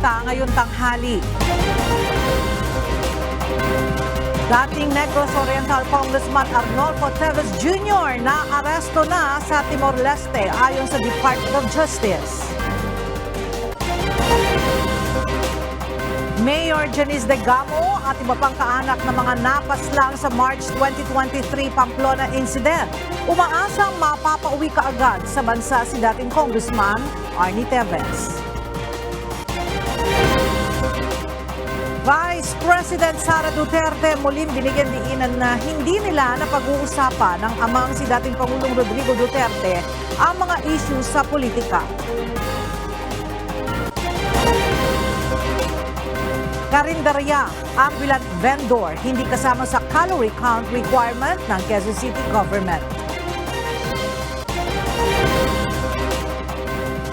balita ngayong tanghali. Dating Negros Oriental Congressman Arnolfo Teves Jr. na-aresto na sa Timor-Leste ayon sa Department of Justice. Mayor Janice Degamo at iba pang kaanak na mga napaslang sa March 2023 Pamplona incident. Umaasang mapapauwi kaagad sa bansa si dating Congressman Arnie Teves. Vice President Sara Duterte muling binigyan diinan na hindi nila napag-uusapan ng amang si dating Pangulong Rodrigo Duterte ang mga issues sa politika. Karinderya, ambulant vendor, hindi kasama sa calorie count requirement ng Quezon City Government.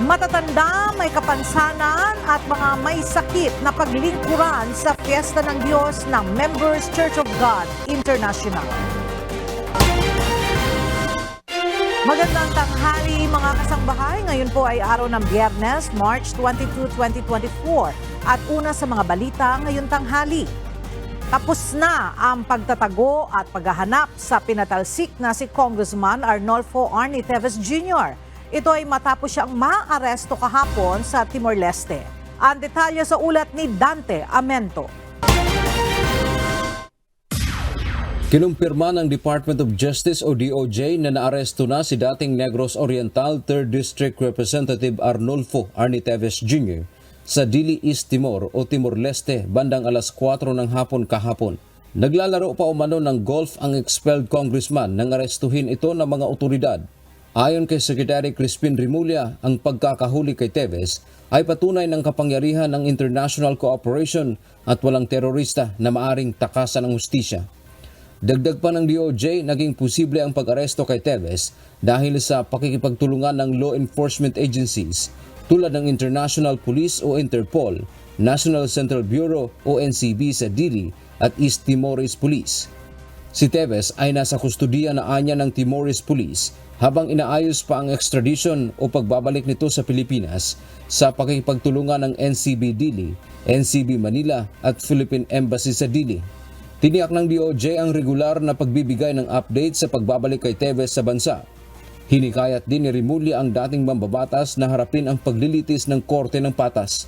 Matatanda, may kapansanan at mga may sakit na paglingkuran sa Fiesta ng Diyos ng Members Church of God International. Magandang tanghali mga kasangbahay. Ngayon po ay araw ng Biyernes, March 22, 2024 at una sa mga balita ngayong tanghali. Tapos na ang pagtatago at paghahanap sa pinatalsik na si Congressman Arnolfo Arnie Teves Jr. Ito ay matapos siyang maaresto kahapon sa Timor-Leste. Ang detalye sa ulat ni Dante Amento. Kinumpirma ng Department of Justice o DOJ na naaresto na si dating Negros Oriental 3rd District Representative Arnolfo Arnie Teves Jr. sa Dili East Timor o Timor-Leste bandang alas 4 ng hapon kahapon. Naglalaro pa umano ng golf ang expelled congressman nang arestuhin ito ng mga otoridad. Ayon kay Secretary Crispin Rimulya, ang pagkakahuli kay Teves ay patunay ng kapangyarihan ng international cooperation at walang terorista na maaring takasan ng hustisya. Dagdag pa ng DOJ, naging posible ang pag-aresto kay Teves dahil sa pakikipagtulungan ng law enforcement agencies tulad ng International Police o Interpol, National Central Bureau o NCB sa Dili at East Timorese Police. Si Teves ay nasa kustudiya na anya ng Timorese Police habang inaayos pa ang extradition o pagbabalik nito sa Pilipinas sa pakikipagtulungan ng NCB Dili, NCB Manila at Philippine Embassy sa Dili. Tiniyak ng DOJ ang regular na pagbibigay ng update sa pagbabalik kay Teves sa bansa. Hinikayat din ni Rimulya ang dating mambabatas na harapin ang paglilitis ng Korte ng Patas.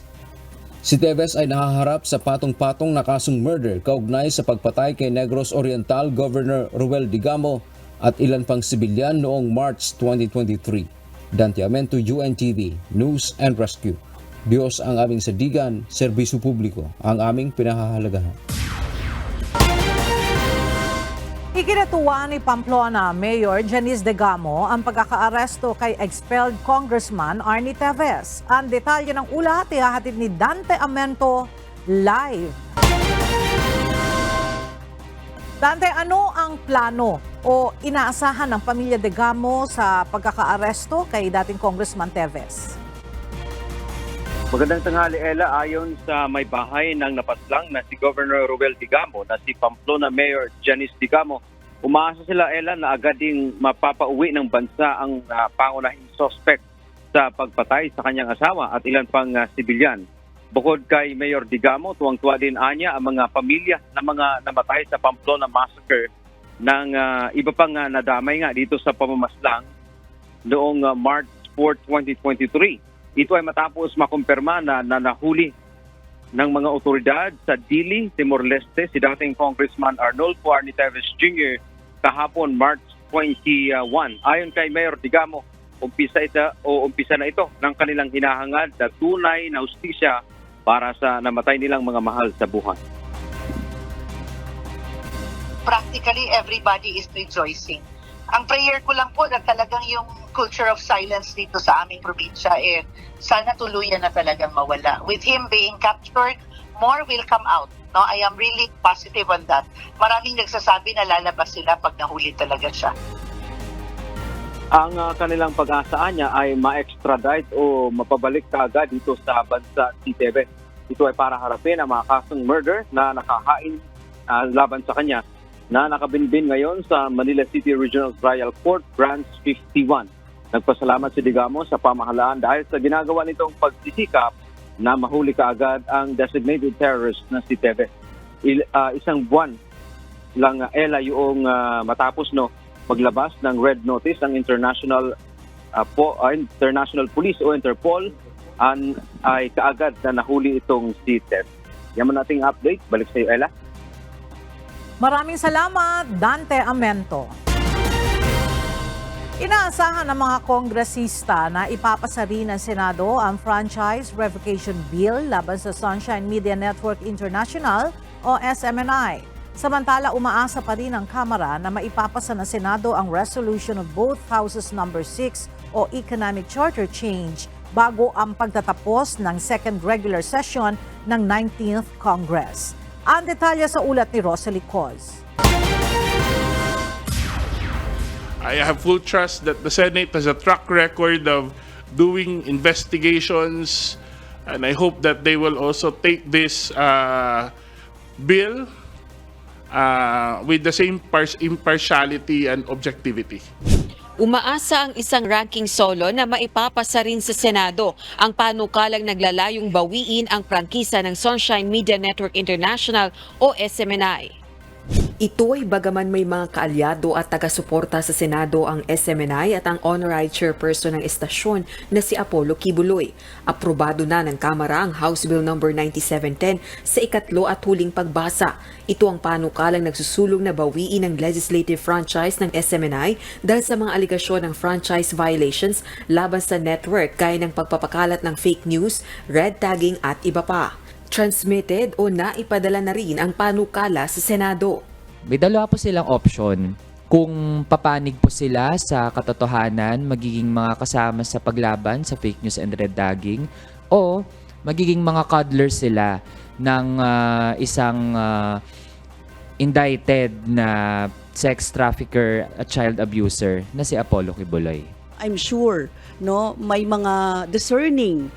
Si Teves ay nahaharap sa patong-patong na kasong murder kaugnay sa pagpatay kay Negros Oriental Governor Ruel Degamo at ilan pang sibilyan noong March 2023. Dante Amento, UNTV, News and Rescue. Diyos ang aming sadigan, serbisyo publiko ang aming pinahahalagahan. Ikinatuwa ni Pamplona Mayor Janice Degamo ang pagkakaaresto kay expelled Congressman Arnie Teves. Ang detalye ng ulat ihahatid ni Dante Amento live. Dante, ano ang plano o inaasahan ng pamilya Degamo sa pagkakaaresto kay dating Congressman Teves? Magandang tanghali, Ella. Ayon sa may bahay ng napaslang na si Governor Ruel Degamo na si Pamplona Mayor Janice Degamo, umaasa sila, Ella, na agad ding mapapauwi ng bansa ang pangunahing suspect sa pagpatay sa kanyang asawa at ilan pang sibilyan. Bukod kay Mayor Degamo, tuwang-tuwa din anya ang mga pamilya na mga namatay sa Pamplona Massacre ng iba pang nadamay nga dito sa pamamaslang noong March 4, 2023. Ito ay matapos makumpirma na nahuli ng mga otoridad sa Dili, Timor-Leste si dating Congressman Arnolfo Arnie Teves Jr. kahapon March 21. Ayon kay Mayor Degamo, umpisa na ito ng kanilang hinahangad na tunay na hustisya para sa namatay nilang mga mahal sa buhay. Practically everybody is rejoicing. Ang prayer ko lang po na talagang yung culture of silence dito sa aming probinsya sana tuluyan na talagang mawala. With him being captured, more will come out. No, I am really positive on that. Maraming nagsasabi na lalabas sila pag nahuli talaga siya. Ang kanilang pag-asaan niya ay ma-extradite o mapabalik kaagad dito sa bansa si Teves. Ito ay para harapin ang mga kasong murder na nakahain laban sa kanya na nakabinbin ngayon sa Manila City Regional Trial Court Branch 51. Nagpasalamat si Degamo sa pamahalaan dahil sa ginagawa nitong pagsisikap na mahuli kaagad ang designated terrorist na si Teves. Isang buwan lang Ella yung matapos maglabas ng red notice ang International Police o Interpol ay kaagad na nahuli itong si Teves. Yan man nating update. Balik sa iyo, Ella. Maraming salamat, Dante Amento. Inaasahan ng mga kongresista na ipapasa rin ng Senado ang Franchise Revocation Bill laban sa Sunshine Media Network International o SMNI. Samantala, umaasa pa rin ang Kamara na maipapasa ng Senado ang resolution of both houses number 6 o Economic Charter Change bago ang pagtatapos ng second regular session ng 19th Congress. Ang detalye sa ulat ni Rosalie Coz. I have full trust that the Senate has a track record of doing investigations, and I hope that they will also take this bill with the same impartiality and objectivity. Umaasa ang isang ranking solo na maipapasa rin sa Senado ang panukalang naglalayong bawiin ang prangkisa ng Sunshine Media Network International o SMNI. Ito ay bagaman may mga kaalyado at taga-suporta sa Senado ang SMNI at ang honorary chairperson ng estasyon na si Apollo Kibuloy. Aprobado na ng Kamara ang House Bill No. 9710 sa ikatlo at huling pagbasa. Ito ang panukalang nagsusulong na bawiin ang legislative franchise ng SMNI dahil sa mga aligasyon ng franchise violations laban sa network gaya ng pagpapakalat ng fake news, red tagging at iba pa. Transmitted o naipadala na rin ang panukala sa Senado. May dalawa po silang option. Kung papanig po sila sa katotohanan, magiging mga kasama sa paglaban sa fake news and red tagging, o magiging mga cuddlers sila ng isang indicted na sex trafficker at child abuser na si Apollo Kibuloy. I'm sure may mga discerning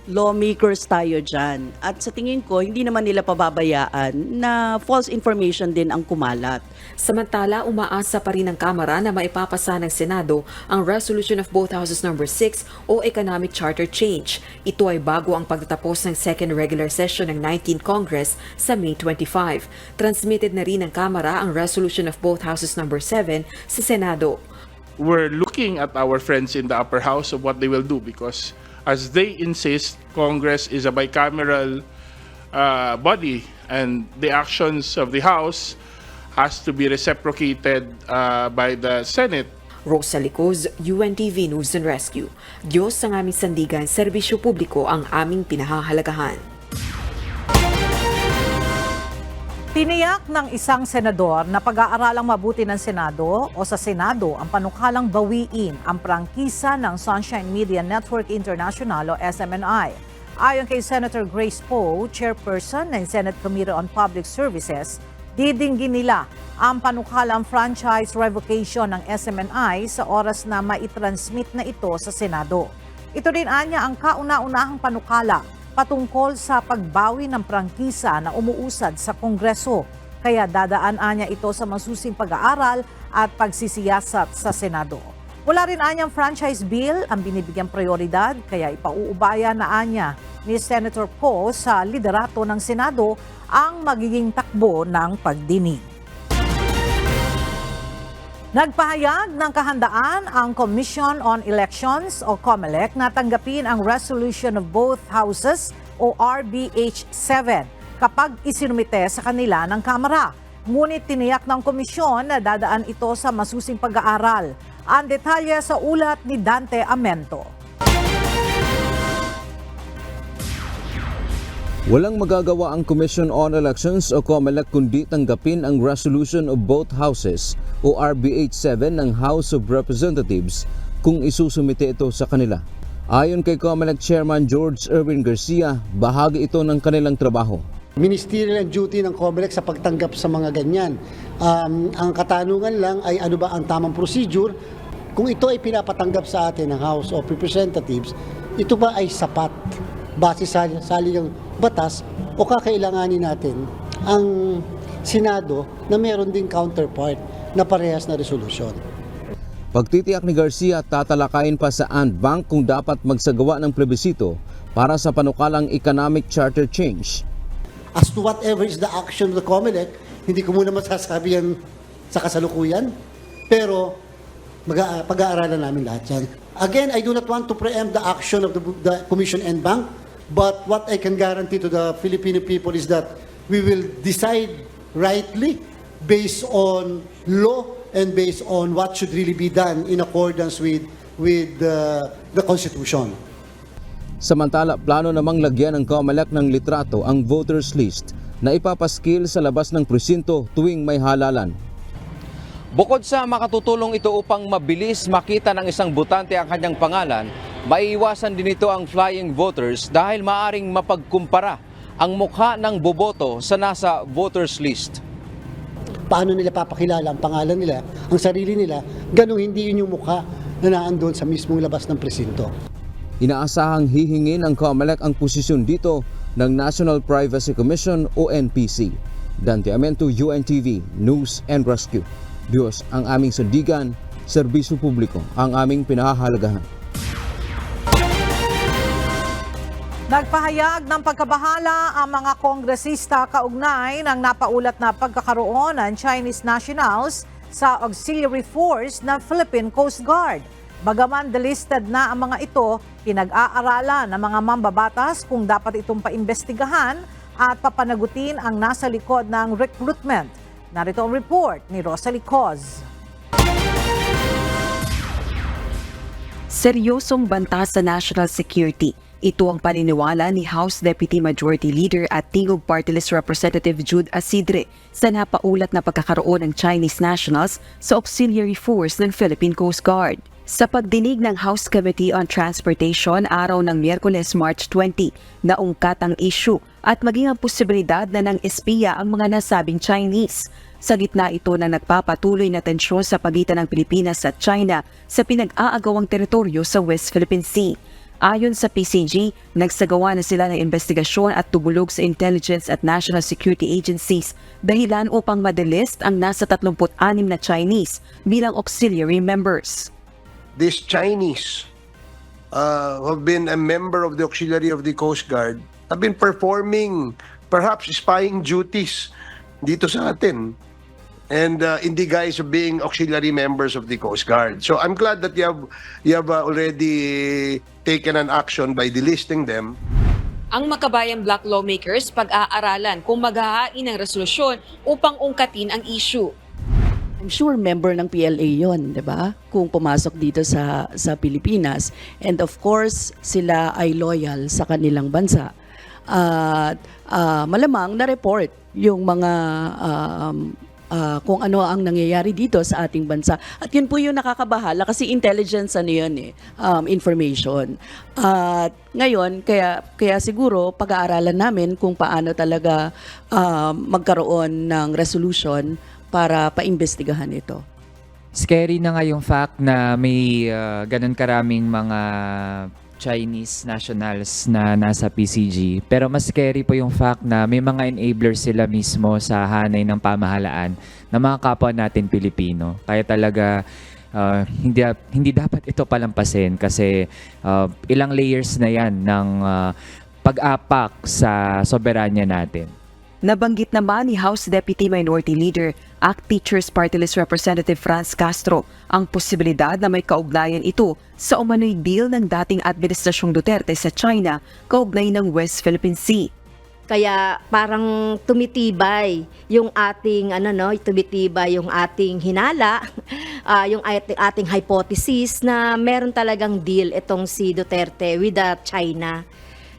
lawmakers tayo dyan. At sa tingin ko, hindi naman nila pababayaan na false information din ang kumalat. Samantala, umaasa pa rin ang Kamara na maipapasa ng Senado ang resolution of both houses number 6 o Economic Charter Change. Ito ay bago ang pagtatapos ng second regular session ng 19th Congress sa May 25. Transmitted na rin ng Kamara ang resolution of both houses number 7 sa Senado. We're looking at our friends in the upper house of what they will do, because as they insist, Congress is a bicameral body, and the actions of the House has to be reciprocated by the Senate. Rosalie Coz, UNTV News and Rescue. Diyos ang aming sandigan, serbisyo publiko ang aming pinahahalagahan. Tiniyak ng isang senador na pag-aaralang mabuti ng Senado o sa Senado ang panukalang bawiin ang prangkisa ng Sunshine Media Network International o SMNI. Ayon kay Senator Grace Poe, chairperson ng Senate Committee on Public Services, didinggin nila ang panukalang franchise revocation ng SMNI sa oras na maitransmit na ito sa Senado. Ito rin anya ang kauna-unahang panukala patungkol sa pagbawi ng prangkisa na umuusad sa Kongreso. Kaya dadaan niya ito sa masusing pag-aaral at pagsisiyasat sa Senado. Wala rin anyang franchise bill ang binibigyang prioridad, kaya ipauubaya na anya ni Senator Poe sa liderato ng Senado ang magiging takbo ng pagdinig. Nagpahayag ng kahandaan ang Commission on Elections o COMELEC na tanggapin ang resolution of both houses o RBH 7 kapag isinumite sa kanila ng Kamara. Ngunit tiniyak ng komisyon na dadaan ito sa masusing pag-aaral. Ang detalye sa ulat ni Dante Amento. Walang magagawa ang Commission on Elections o COMELEC kundi tanggapin ang resolution of both houses o RBH 7 ng House of Representatives kung isusumite ito sa kanila. Ayon kay COMELEC Chairman George Erwin Garcia, bahagi ito ng kanilang trabaho. Ministerial duty ng COMELEC sa pagtanggap sa mga ganyan. Ang katanungan lang ay ano ba ang tamang procedure? Kung ito ay pinapatanggap sa atin ng House of Representatives, ito ba ay sapat base sa saligang batas o kakailanganin natin ang Senado na meron ding counterpart na parehas na resolusyon? Pagtitiyak ni Garcia, tatalakayin pa sa ANBank kung dapat magsagawa ng plebisito para sa panukalang economic charter change. As to whatever is the action of the COMELEC, hindi ko muna masasabi yan sa kasalukuyan, pero pag-aaralan namin lahat yan. Again, I do not want to preempt the action of the Commission and Bank, but what I can guarantee to the Filipino people is that we will decide rightly based on law and based on what should really be done in accordance with the Constitution. Samantala, plano namang lagyan ng COMELEC ng litrato ang voters list na ipapaskil sa labas ng presinto tuwing may halalan. Bukod sa makatutulong ito upang mabilis makita ng isang botante ang kanyang pangalan, maiiwasan din ito ang flying voters dahil maaring mapagkumpara ang mukha ng boboto sa nasa voters list. Paano nila papakilala ang pangalan nila, ang sarili nila, ganun hindi yun yung mukha na naandun sa mismong labas ng presinto. Inaasahang hihingin ng COMELEC ang posisyon dito ng National Privacy Commission o NPC. Dante Amento, UNTV, News and Rescue. Diyos ang aming sandigan, serbisyo publiko ang aming pinahahalagahan. Nagpahayag ng pagkabahala ang mga kongresista kaugnay ng napaulat na pagkakaroon ng Chinese nationals sa auxiliary force ng Philippine Coast Guard. Bagaman delisted na ang mga ito, pinag-aaralan ng mga mambabatas kung dapat itong paimbestigahan at papanagutin ang nasa likod ng recruitment. Narito ang report ni Rosalie Coz. Seryosong banta sa national security. Ito ang paniniwala ni House Deputy Majority Leader at Tingog Party List Representative Jude Asidre sa napaulat na pagkakaroon ng Chinese nationals sa auxiliary force ng Philippine Coast Guard. Sa pagdinig ng House Committee on Transportation araw ng Miyerkules, March 20, naungkat ang issue at maging ang posibilidad na ng espiya ang mga nasabing Chinese. Sa gitna ito ng nagpapatuloy na tensyon sa pagitan ng Pilipinas at China sa pinag-aagawang teritoryo sa West Philippine Sea. Ayon sa PCG, nagsagawa na sila ng investigasyon at tubulog sa intelligence at national security agencies dahilan upang madelist ang nasa 36 na Chinese bilang auxiliary members. These Chinese who have been a member of the auxiliary of the Coast Guard have been performing perhaps spying duties dito sa atin and in the guise of being auxiliary members of the Coast Guard. So I'm glad that you have already taken an action by delisting them. Ang Makabayan Black lawmakers pag-aaralan kung maghahain ng resolusyon upang ungkatin ang issue. I'm sure member ng PLA yon, 'di ba? Kung pumasok dito sa Pilipinas, and of course sila ay loyal sa kanilang bansa. At malamang na report yung mga kung ano ang nangyayari dito sa ating bansa. At yun po yung nakakabahala kasi intelligence information. At ngayon kaya siguro pag-aaralan namin kung paano talaga magkaroon ng resolution para paimbestigahan ito. Scary na nga yung fact na may ganun karaming mga Chinese nationals na nasa PCG. Pero mas scary po yung fact na may mga enablers sila mismo sa hanay ng pamahalaan na mga kapwa natin Pilipino. Kaya talaga hindi dapat ito palampasin kasi ilang layers na yan ng pag-apak sa soberanya natin. Nabanggit naman ni House Deputy Minority Leader, ACT Teachers Party List Representative Franz Castro ang posibilidad na may kaugnayan ito sa umano'y deal ng dating Administrasyong Duterte sa China kaugnay ng West Philippine Sea. Kaya parang tumitibay yung ating tumitibay yung ating hinala, yung ating hypothesis na meron talagang deal itong si Duterte with China.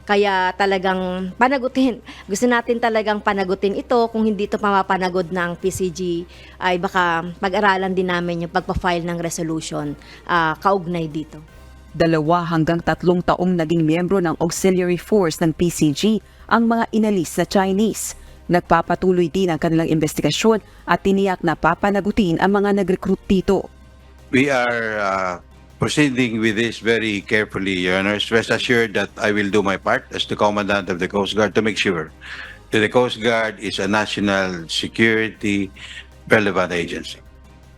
Kaya talagang panagutin. Gusto natin talagang panagutin ito. Kung hindi ito mapapanagod ng PCG, ay baka pag-aralan din namin yung pagpa-file ng resolution kaugnay dito. 2 hanggang 3 taong naging miyembro ng auxiliary force ng PCG ang mga inalis na Chinese. Nagpapatuloy din ang kanilang investigasyon at tiniyak na papanagutin ang mga nag-recruit dito. We are proceeding with this very carefully, Your Honor. Rest assured that I will do my part as the Commandant of the Coast Guard to make sure that the Coast Guard is a national security relevant agency.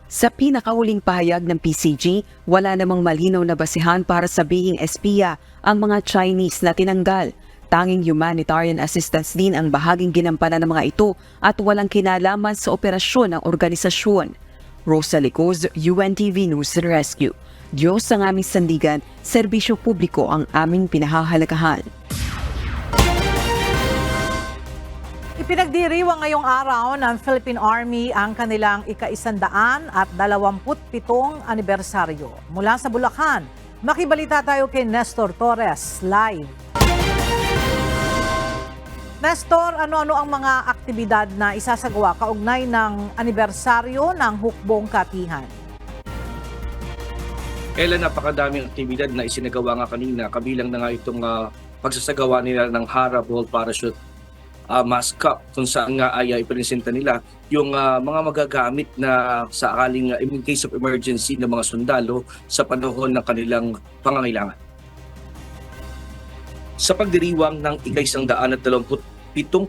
Sa pinakahuling pahayag ng PCG, wala namang malinaw na basihan para sabihing espiya ang mga Chinese na tinanggal. Tanging humanitarian assistance din ang bahaging ginampanan ng mga ito at walang kinalaman sa operasyon ng organisasyon. Rosa Licoz, UNTV News and Rescue. Diyos ang aming sandigan, serbisyo publiko ang aming pinahahalagahan. Ipinagdiriwang ngayong araw ng Philippine Army ang kanilang ika-127 anibersaryo. Mula sa Bulacan, makibalita tayo kay Nestor Torres, live. Nestor, ano-ano ang mga aktibidad na isasagawa kaugnay ng anibersaryo ng Hukbong Katihan? Napakadaming aktibidad na isinagawa nga kanina, kabilang na nga itong pagsasagawa nila ng Hara Ball Parachute Mask Cup, kung saan nga ay ipresenta nila yung mga magagamit na sa akaling in case of emergency ng mga sundalo sa panahon ng kanilang pangangailangan. Sa pagdiriwang ng ika-127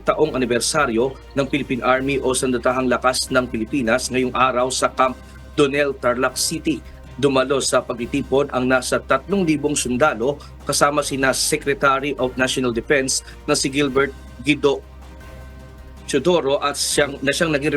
taong anibersaryo ng Philippine Army o Sandatahang Lakas ng Pilipinas ngayong araw sa Camp Donel, Tarlac City, dumalo sa pagtitipon ang nasa 3,000 sundalo kasama sina Secretary of National Defense na si Gilbert Guido Chodoro at siyang naging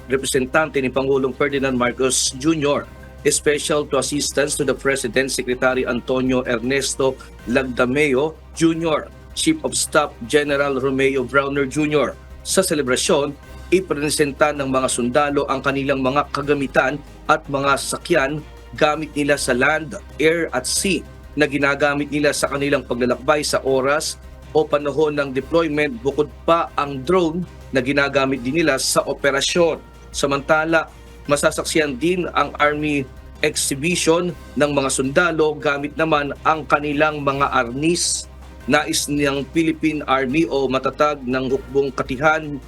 representante ni Pangulong Ferdinand Marcos Jr. Special to Assistance to the President Secretary Antonio Ernesto Lagdameo Jr., Chief of Staff General Romeo Browner Jr. Sa selebrasyon, ipresenta ng mga sundalo ang kanilang mga kagamitan at mga sasakyan gamit nila sa land, air at sea na ginagamit nila sa kanilang paglalakbay sa oras o panahon ng deployment, bukod pa ang drone na ginagamit din nila sa operasyon. Samantala, masasaksiyan din ang Army exhibition ng mga sundalo gamit naman ang kanilang mga arnis. Nais ng Philippine Army o matatag ng Hukbong Katihan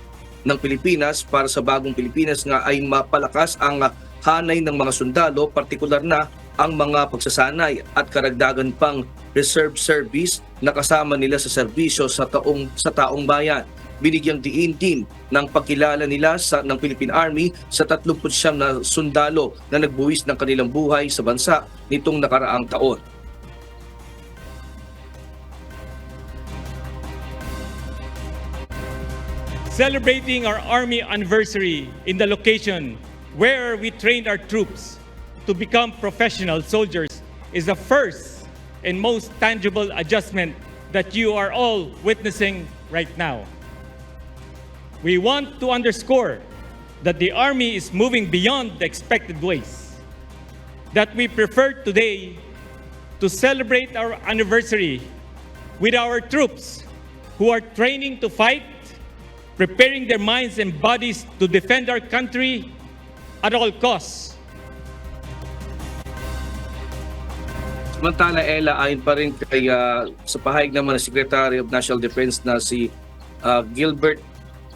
ng Pilipinas para sa bagong Pilipinas nga ay mapalakas ang hanay ng mga sundalo, partikular na ang mga pagsasanay at karagdagan pang reserve service na kasama nila sa serbisyo sa taong bayan. Binigyang diin din ng pagkilala nila ng Philippine Army sa 39 na sundalo na nagbuwis ng kanilang buhay sa bansa nitong nakaraang taon. Celebrating our Army anniversary in the location where we trained our troops to become professional soldiers is the first and most tangible adjustment that you are all witnessing right now. We want to underscore that the Army is moving beyond the expected ways, that we prefer today to celebrate our anniversary with our troops who are training to fight, preparing their minds and bodies to defend our country at all costs. Samantala, ayon pa rin kay sa pahayag naman ng Secretary of National Defense na si Gilbert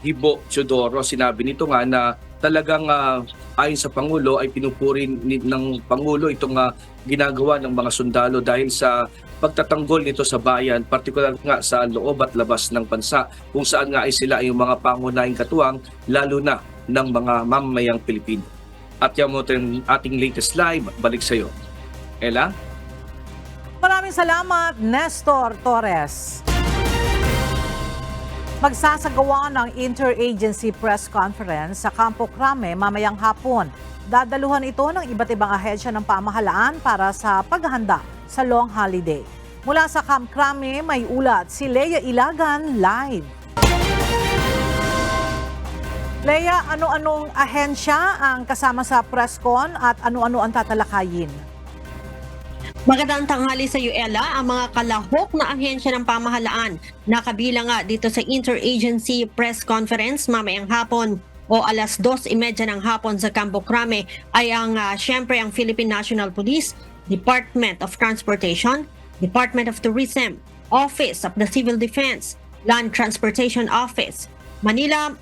Guido Chodoro, sinabi nito nga na talagang ayon sa Pangulo ay pinupuri ng Pangulo itong ginagawa ng mga sundalo dahil sa pagtatanggol nito sa bayan, partikular nga sa loob at labas ng bansa, kung saan nga ay sila ay yung mga pangunahing katuwang lalo na ng mga mamamayang Pilipino. At yan mo ating latest live, balik sa iyo. Ella? Maraming salamat, Nestor Torres. Magsasagawa ng Interagency Press Conference sa Campo Crame mamayang hapon. Dadaluhan ito ng iba't ibang ahensya ng pamahalaan para sa paghahanda sa long holiday. Mula sa Camp Crame, may ulat si Leia Ilagan live. Leia, ano-anong ahensya ang kasama sa presscon at ano-ano ang tatalakayin? Magandang tanghali sa iyo, Ella. Ang mga kalahok na ahensya ng pamahalaan na kabilang nga dito sa Interagency Press Conference mamayang hapon o alas 2:30 ng hapon sa Campo Crame ay ang syempre ang Philippine National Police, Department of Transportation, Department of Tourism, Office of the Civil Defense, Land Transportation Office, Manila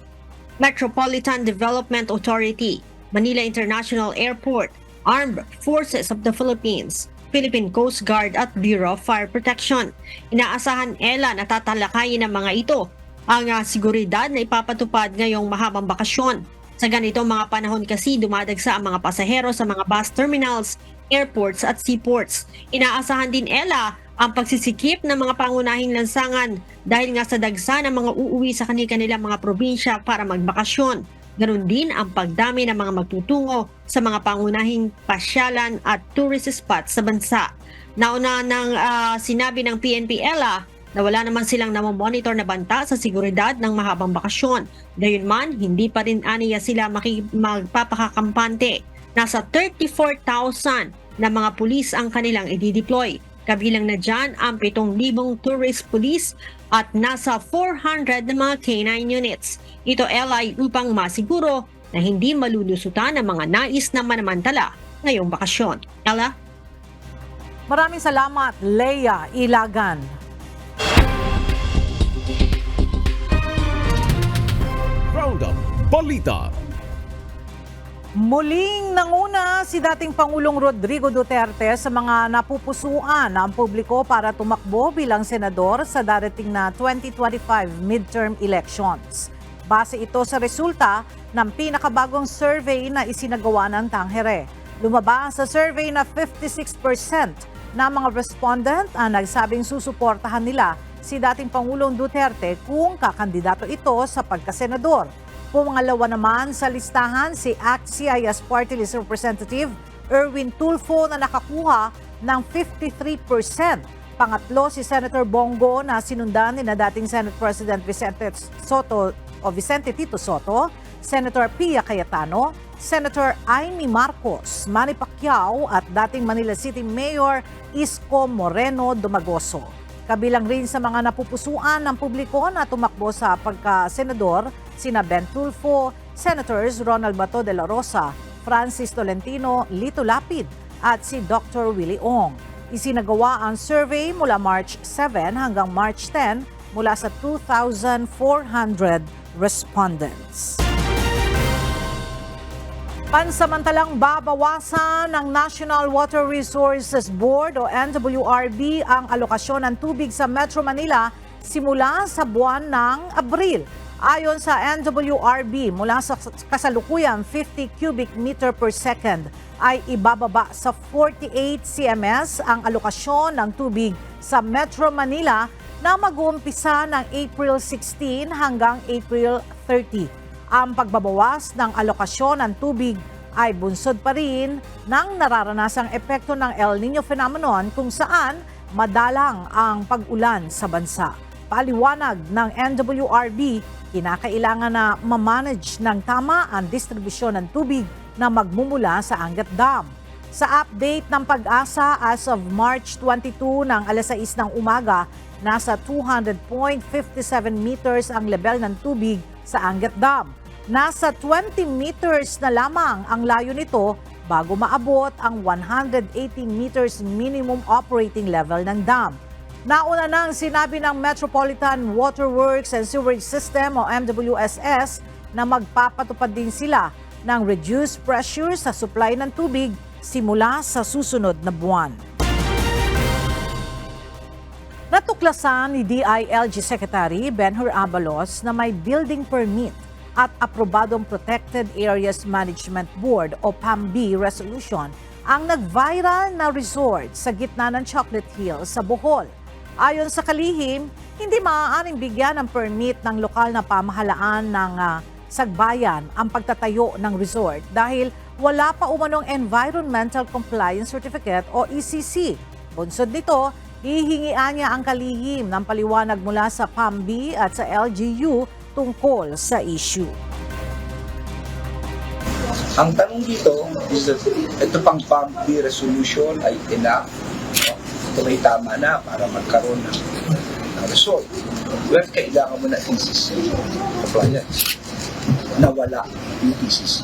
Metropolitan Development Authority, Manila International Airport, Armed Forces of the Philippines, Philippine Coast Guard at Bureau of Fire Protection. Inaasahan, Ella, na tatalakayin ng mga ito ang seguridad na ipapatupad ngayong mahabang bakasyon Sa ganitong mga panahon kasi dumadagsa ang mga pasahero sa mga bus terminals, airports at seaports. Inaasahan din Ella ang pagsisikip ng mga pangunahing lansangan dahil nga sa dagsa ng mga uuwi sa kanilang mga probinsya para magbakasyon. Ganon din ang pagdami ng mga magtutungo sa mga pangunahing pasyalan at tourist spots sa bansa. Nauna nang sinabi ng PNP Ella na wala naman silang namomonitor na banta sa seguridad ng mahabang bakasyon. Gayunman, hindi pa rin aniya sila magpapakakampante. Nasa 34,000 na mga pulis ang kanilang i-deploy. Kabilang na dyan ang 7,000 tourist police at nasa 400 na mga K9 units. Ito ay upang masiguro na hindi malulusutan ang mga nais na manamantala ngayong bakasyon. Ella? Maraming salamat, Leia Ilagan. Roundup Balita. Muling nanguna si dating Pangulong Rodrigo Duterte sa mga napupusuan ng publiko para tumakbo bilang senador sa darating na 2025 midterm elections. Base ito sa resulta ng pinakabagong survey na isinagawa ng Tangere. Lumabas sa survey na 56% na mga respondent ang nagsabing susuportahan nila si dating Pangulong Duterte kung kakandidato ito sa pagkasenador. Pumangalawa naman sa listahan si ACT-CIS Party List Representative Erwin Tulfo na nakakuha ng 53%. Pangatlo si Senator Bongo na sinundan ni na dating Senate President Vicente Tito Soto, Senator Pia Cayetano, Senator Amy Marcos, Manny Pacquiao at dating Manila City Mayor Isko Moreno Dumagoso. Kabilang rin sa mga napupusuan ng publiko na tumakbo sa pagka-senador sina Ben Tulfo, Senators Ronald Bato de la Rosa, Francis Tolentino, Lito Lapid at si Dr. Willie Ong. Isinagawa ang survey mula March 7 hanggang March 10 mula sa 2,400 respondents. Pansamantalang babawasan ng National Water Resources Board o NWRB ang alokasyon ng tubig sa Metro Manila simula sa buwan ng Abril. Ayon sa NWRB, mula sa kasalukuyang 50 cubic meter per second ay ibababa sa 48 CMS ang alokasyon ng tubig sa Metro Manila na mag-uumpisa ng April 16 hanggang April 30. Ang pagbabawas ng alokasyon ng tubig ay bunsod pa rin ng nararanasang epekto ng El Niño phenomenon kung saan madalang ang pag-ulan sa bansa. Paliwanag ng NWRB, kinakailangan na ma-manage ng tama ang distribusyon ng tubig na magmumula sa Angat Dam. Sa update ng Pag-asa as of March 22 ng alas 6 ng umaga, nasa 200.57 meters ang level ng tubig sa Angat Dam. Nasa 20 meters na lamang ang layo nito bago maabot ang 180 meters minimum operating level ng dam. Nauna nang sinabi ng Metropolitan Water Works and Sewerage System o MWSS na magpapatupad din sila ng reduced pressure sa supply ng tubig simula sa susunod na buwan. Natuklasan ni DILG Secretary Benhur Abalos na may building permit at aprobadong Protected Areas Management Board o PAMB resolution ang nag-viral na resort sa gitna ng Chocolate Hills sa Bohol. Ayon sa kalihim, hindi maaaring bigyan ng permit ng lokal na pamahalaan ng Sagbayan ang pagtatayo ng resort dahil wala pa umanong Environmental Compliance Certificate o ECC. Bunsod nito, hihingian niya ang kalihim ng paliwanag mula sa PAMB at sa LGU tungkol sa issue. Ang tanong dito is that ito pang PAMB resolution ay enough. Ito ay tama na para magkaroon ng result. Well, kailangan mo na ECC compliance. Nawala yung ECC.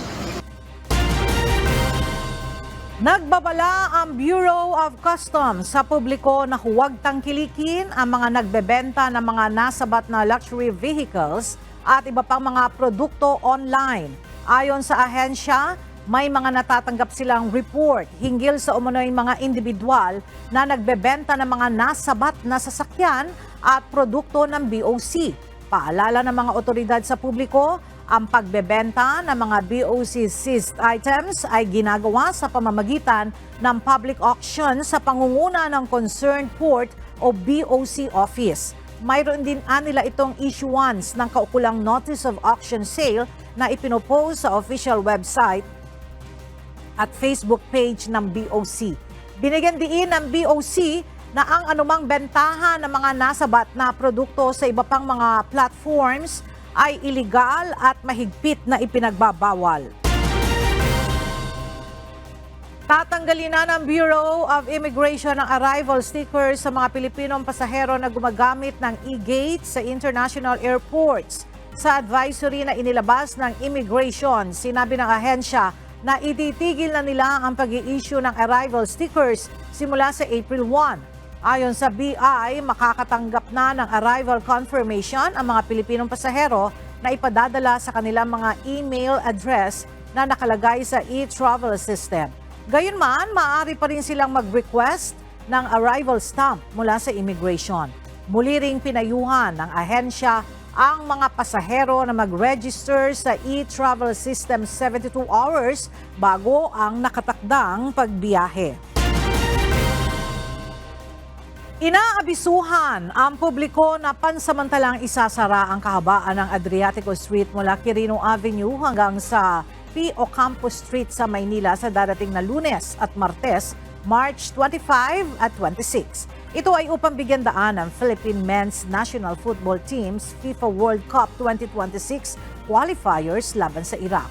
Nagbabala ang Bureau of Customs sa publiko na huwag tangkilikin ang mga nagbebenta ng mga nasabat na luxury vehicles at iba pang mga produkto online. Ayon sa ahensya, may mga natatanggap silang report hinggil sa umano'y mga individual na nagbebenta ng mga nasabat na sasakyan at produkto ng BOC. Paalala ng mga otoridad sa publiko, Ang pagbebenta ng mga BOC seized items ay ginagawa sa pamamagitan ng public auction sa pangunguna ng Concerned Port o BOC Office. Mayroon din nila itong issuance ng kaukulang Notice of Auction Sale na ipinopost sa official website at Facebook page ng BOC. Binigyan diin ng BOC na ang anumang bentahan ng mga nasabat na produkto sa iba pang mga platforms ay iligal at mahigpit na ipinagbabawal. Tatanggalin na ng Bureau of Immigration ang arrival stickers sa mga Pilipinong pasahero na gumagamit ng e-gate sa international airports. Sa advisory na inilabas ng Immigration, sinabi ng ahensya na ititigil na nila ang pag-i-issue ng arrival stickers simula sa April 1. Ayon sa BI, makakatanggap na ng arrival confirmation ang mga Pilipinong pasahero na ipadadala sa kanilang mga email address na nakalagay sa e-travel system. Gayunman, maaari pa rin silang mag-request ng arrival stamp mula sa immigration. Muli ring pinayuhan ng ahensya ang mga pasahero na mag-register sa e-travel system 72 hours bago ang nakatakdang pagbiyahe. Inaabisuhan ang publiko na pansamantalang isasara ang kahabaan ng Adriatico Street mula Quirino Avenue hanggang sa P. Ocampo Street sa Maynila sa darating na Lunes at Martes, March 25 at 26. Ito ay upang bigyan daan ng Philippine Men's National Football Team's FIFA World Cup 2026 qualifiers laban sa Iraq.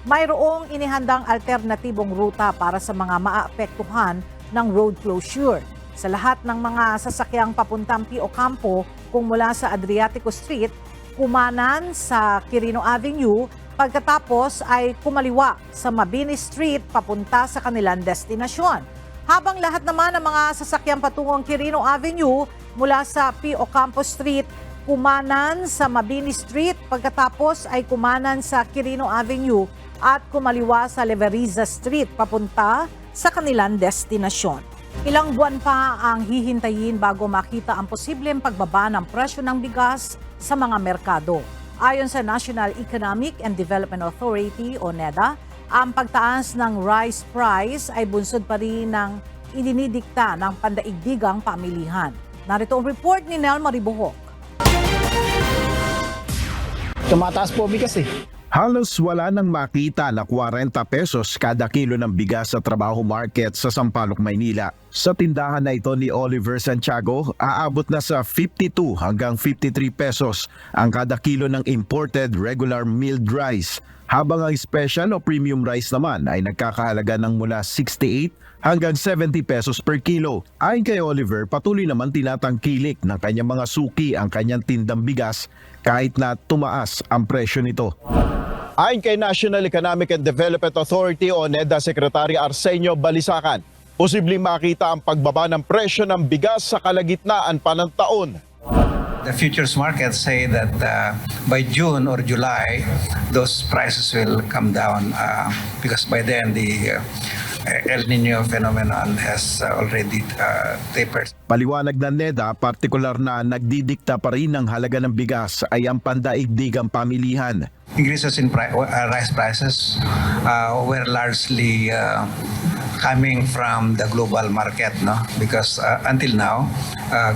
Mayroong inihandang alternatibong ruta para sa mga maapektuhan ng road closure. Sa lahat ng mga sasakyang papuntang P. Ocampo, kung mula sa Adriatico Street, kumanan sa Quirino Avenue, pagkatapos ay kumaliwa sa Mabini Street papunta sa kanilang destinasyon. Habang lahat naman ng mga sasakyang patungong Quirino Avenue mula sa P. Ocampo Street, kumanan sa Mabini Street, pagkatapos ay kumanan sa Quirino Avenue at kumaliwa sa Leveriza Street papunta sa kanilang destinasyon. Ilang buwan pa ang hihintayin bago makita ang posibleng pagbaba ng presyo ng bigas sa mga merkado. Ayon sa National Economic and Development Authority o NEDA, ang pagtaas ng rice price ay bunsod pa rin ng ininidikta ng pandaigdigang pamilihan. Narito ang report ni Nel Maribuhok. Tumataas po bigas Halos wala nang makita na 40 pesos kada kilo ng bigas sa Trabaho Market sa Sampaloc, Maynila. Sa tindahan na ito ni Oliver Santiago, aabot na sa 52 hanggang 53 pesos ang kada kilo ng imported regular milled rice. Habang ang special o premium rice naman ay nagkakahalaga ng mula 68 hanggang 70 pesos per kilo. Ayon kay Oliver, patuloy naman tinatangkilik ng kanyang mga suki ang kanyang tindang bigas kahit na tumaas ang presyo nito. Ayon kay National Economic and Development Authority o NEDA Secretary Arsenio Balisacan, posibleng makita ang pagbaba ng presyo ng bigas sa kalagitnaan pa ng taon. The futures markets say that by June or July, those prices will come down because by then the El Nino phenomenon has already tapered. Paliwanag ng NEDA, partikular na nagdidikta pa rin ng halaga ng bigas ay ang pandaigdigang pamilihan. Increases in rice prices were largely coming from the global market, no? Because until now,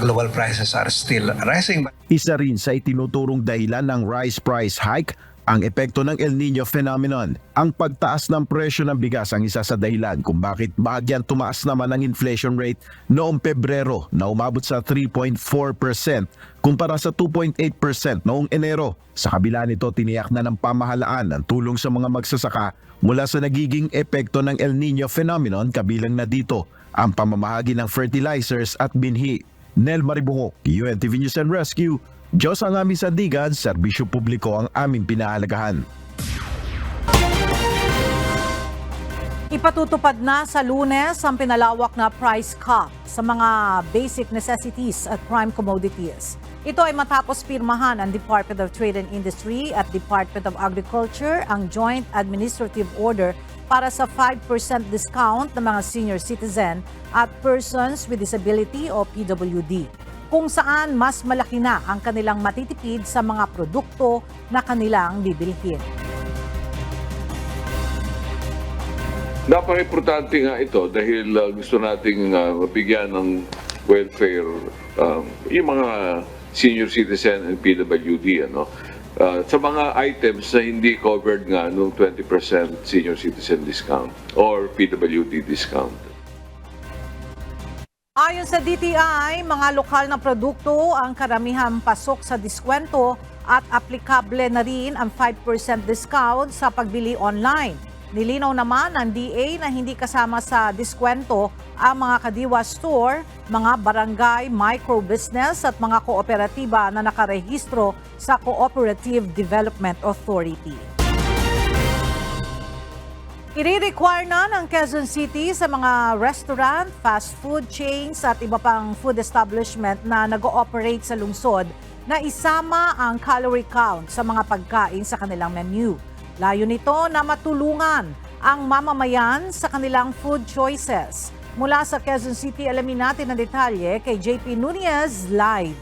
global prices are still rising. Isa rin sa itinuturong dahilan ng rice price hike ang epekto ng El Nino phenomenon. Ang pagtaas ng presyo ng bigas ang isa sa dahilan kung bakit bahagyang tumaas naman ang inflation rate noong Pebrero na umabot sa 3.4% kumpara sa 2.8% noong Enero. Sa kabila nito, tiniyak na ng pamahalaan ang tulong sa mga magsasaka mula sa nagiging epekto ng El Nino phenomenon, kabilang na dito ang pamamahagi ng fertilizers at binhi. Nel Maribuhok, UNTV News and Rescue. Diyos ang aming sandigan, serbisyo publiko ang aming pinahalagahan. Ipatutupad na sa Lunes ang pinalawak na price cap sa mga basic necessities at prime commodities. Ito ay matapos pirmahan ang Department of Trade and Industry at Department of Agriculture ang Joint Administrative Order para sa 5% discount ng mga senior citizen at persons with disability o PWD. kung saan mas malaki na ang kanilang matitipid sa mga produkto na kanilang bibilhin. Napaka-importante nga ito dahil gusto nating mabigyan ng welfare yung mga senior citizen and PWD. Sa mga items na hindi covered nga nung 20% senior citizen discount or PWD discount. Ayon sa DTI, mga lokal na produkto ang karamihan pasok sa diskwento at aplikable na rin ang 5% discount sa pagbili online. Nilinaw naman ng DA na hindi kasama sa diskwento ang mga kadiwa store, mga barangay, micro-business at mga kooperatiba na nakarehistro sa Cooperative Development Authority. I-require na ng Quezon City sa mga restaurant, fast food chains at iba pang food establishment na nag-ooperate sa lungsod na isama ang calorie count sa mga pagkain sa kanilang menu. Layo nito na matulungan ang mamamayan sa kanilang food choices. Mula sa Quezon City, alamin natin ang detalye kay JP Nunez live.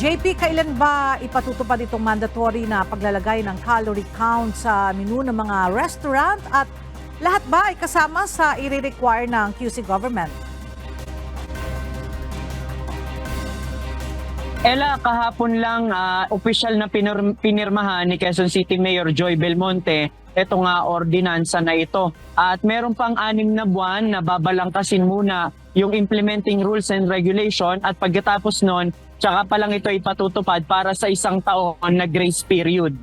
JP, kailan ba ipatutupad itong mandatory na paglalagay ng calorie count sa menu ng mga restaurant at lahat ba ay kasama sa i-require ng QC government? Ella, kahapon lang opisyal na pinirmahan ni Quezon City Mayor Joy Belmonte itong ordinansa na ito. At meron pang 6 na buwan na babalangkasin muna yung implementing rules and regulation at pagkatapos nun, tsaka pa lang ito ipatutupad para sa 1 taon na grace period.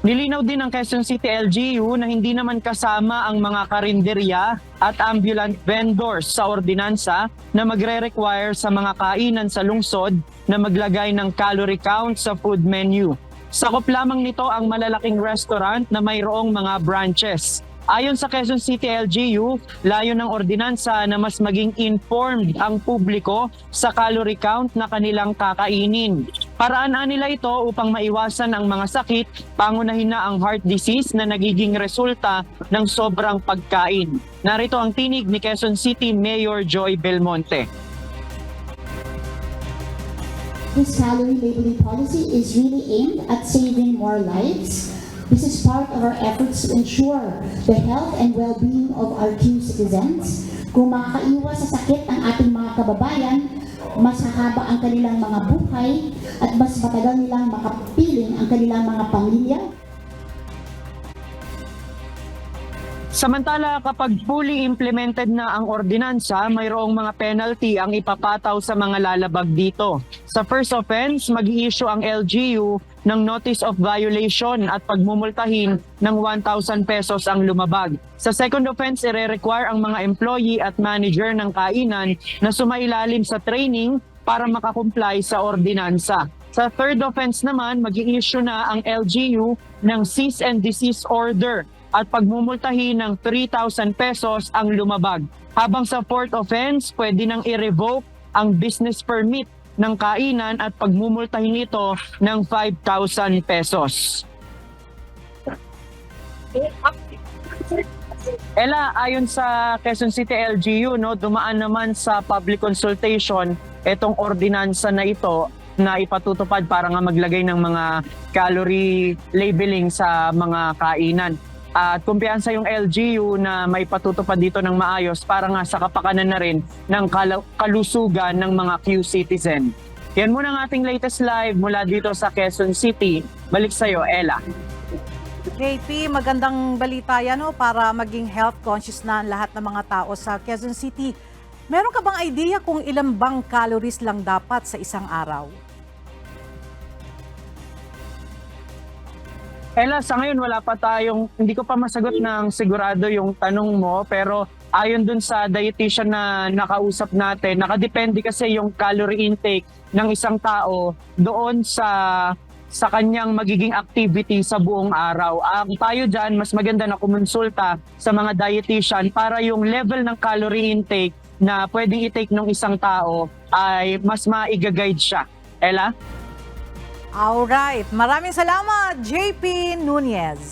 Nilinaw din ng Quezon City LGU na hindi naman kasama ang mga karinderya at ambulant vendors sa ordinansa na magre-require sa mga kainan sa lungsod na maglagay ng calorie count sa food menu. Sakop lamang nito ang malalaking restaurant na mayroong mga branches. Ayon sa Quezon City LGU, layo ng ordinansa na mas maging informed ang publiko sa calorie count na kanilang kakainin. Paraanan nila ito upang maiwasan ang mga sakit, pangunahin na ang heart disease na nagiging resulta ng sobrang pagkain. Narito ang tinig ni Quezon City Mayor Joy Belmonte. This calorie labeling policy is really aimed at saving more lives. This is part of our efforts to ensure the health and well-being of our Q citizens. Kung makakaiwas sa sakit ang ating mga kababayan, mas hahaba ang kanilang mga buhay at mas matagal nilang makapiling ang kanilang mga pamilya. Samantala, kapag fully implemented na ang ordinansa, mayroong mga penalty ang ipapataw sa mga lalabag dito. Sa first offense, mag-i-issue ang LGU ng notice of violation at pagmumultahin ng 1,000 pesos ang lumabag. Sa second offense, ire-require ang mga employee at manager ng kainan na sumailalim sa training para makakomply sa ordinansa. Sa third offense naman, mag-i-issue na ang LGU ng cease and desist order at pagmumultahin ng 3,000 pesos ang lumabag. Habang sa fourth offense, pwede nang i-revoke ang business permit ng kainan at pagmumultahin ito ng 5,000 pesos. Ella, ayon sa Quezon City LGU, dumaan naman sa public consultation itong ordinansa na ito na ipatutupad para nga maglagay ng mga calorie labeling sa mga kainan. At kumpiyansa yung LGU na may patutupad dito ng maayos para nga sa kapakanan na rin ng kalusugan ng mga Q-citizen. Yan muna ang ating latest live mula dito sa Quezon City. Balik sa'yo, Ella. JP, magandang balita yan para maging health conscious na lahat ng mga tao sa Quezon City. Meron ka bang idea kung ilang bang calories lang dapat sa isang araw? Ella, sa ngayon wala pa hindi ko pa masagot ng sigurado yung tanong mo, pero ayon dun sa dietitian na nakausap natin, nakadepende kasi yung calorie intake ng isang tao doon sa kanyang magiging activity sa buong araw. Ang tayo dyan, mas maganda na kumonsulta sa mga dietitian para yung level ng calorie intake na pwedeng i-take ng isang tao ay mas maiga-guide siya. Ella? Alright, maraming salamat, JP Nunez.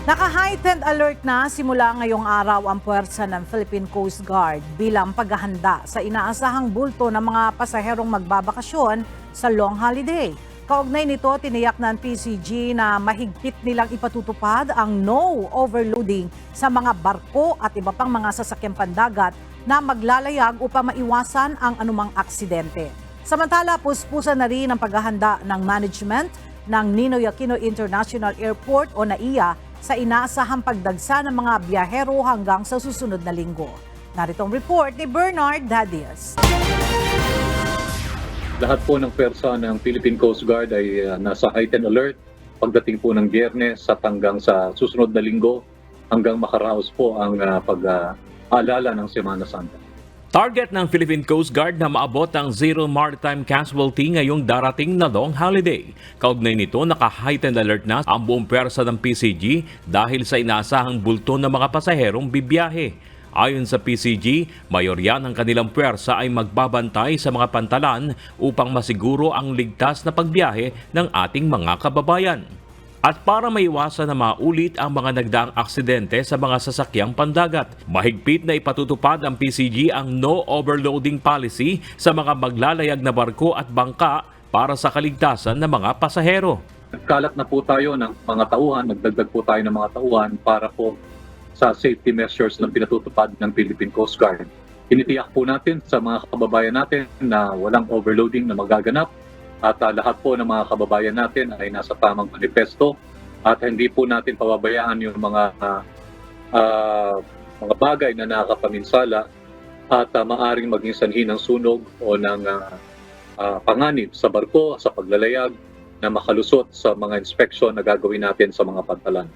Naka-heightened alert na simula ngayong araw ang puwersa ng Philippine Coast Guard bilang paghahanda sa inaasahang bulto ng mga pasaherong magbabakasyon sa long holiday. Kaugnay nito, tiniyak ng PCG na mahigpit nilang ipatutupad ang no overloading sa mga barko at iba pang mga sasakyang pandagat na maglalayag upang maiwasan ang anumang aksidente. Samantala, puspusan na rin ang paghahanda ng management ng Ninoy Aquino International Airport o NAIA sa inaasahang pagdagsa ng mga biyahero hanggang sa susunod na linggo. Narito ang report ni Bernard Dadias. Lahat po ng pwersa ng Philippine Coast Guard ay nasa heightened alert pagdating po ng Biyernes at hanggang sa susunod na linggo hanggang makaraos po ang pag-aalala ng Semana Santa. Target ng Philippine Coast Guard na maabot ang zero maritime casualty ngayong darating na long holiday. Kaugnay nito, naka-heightened alert na ang buong pwersa ng PCG dahil sa inaasahang bulto ng mga pasaherong bibiyahe. Ayon sa PCG, mayorya ng kanilang pwersa ay magbabantay sa mga pantalan upang masiguro ang ligtas na pagbiyahe ng ating mga kababayan. At para maiwasan na maulit ang mga nagdaang aksidente sa mga sasakyang pandagat, mahigpit na ipatutupad ng PCG ang no overloading policy sa mga maglalayag na barko at bangka para sa kaligtasan ng mga pasahero. Nagkalat na po tayo ng mga tauhan, nagdagdag po tayo ng mga tauhan para po sa safety measures na pinatutupad ng Philippine Coast Guard. Tinitiyak po natin sa mga kababayan natin na walang overloading na magaganap at lahat po ng mga kababayan natin ay nasa tamang manifesto at hindi po natin pababayaan yung mga bagay na nakakapaminsala at maaring maging sanhi ng sunog o ng panganib sa barko, sa paglalayag na makalusot sa mga inspeksyon na gagawin natin sa mga pantalan.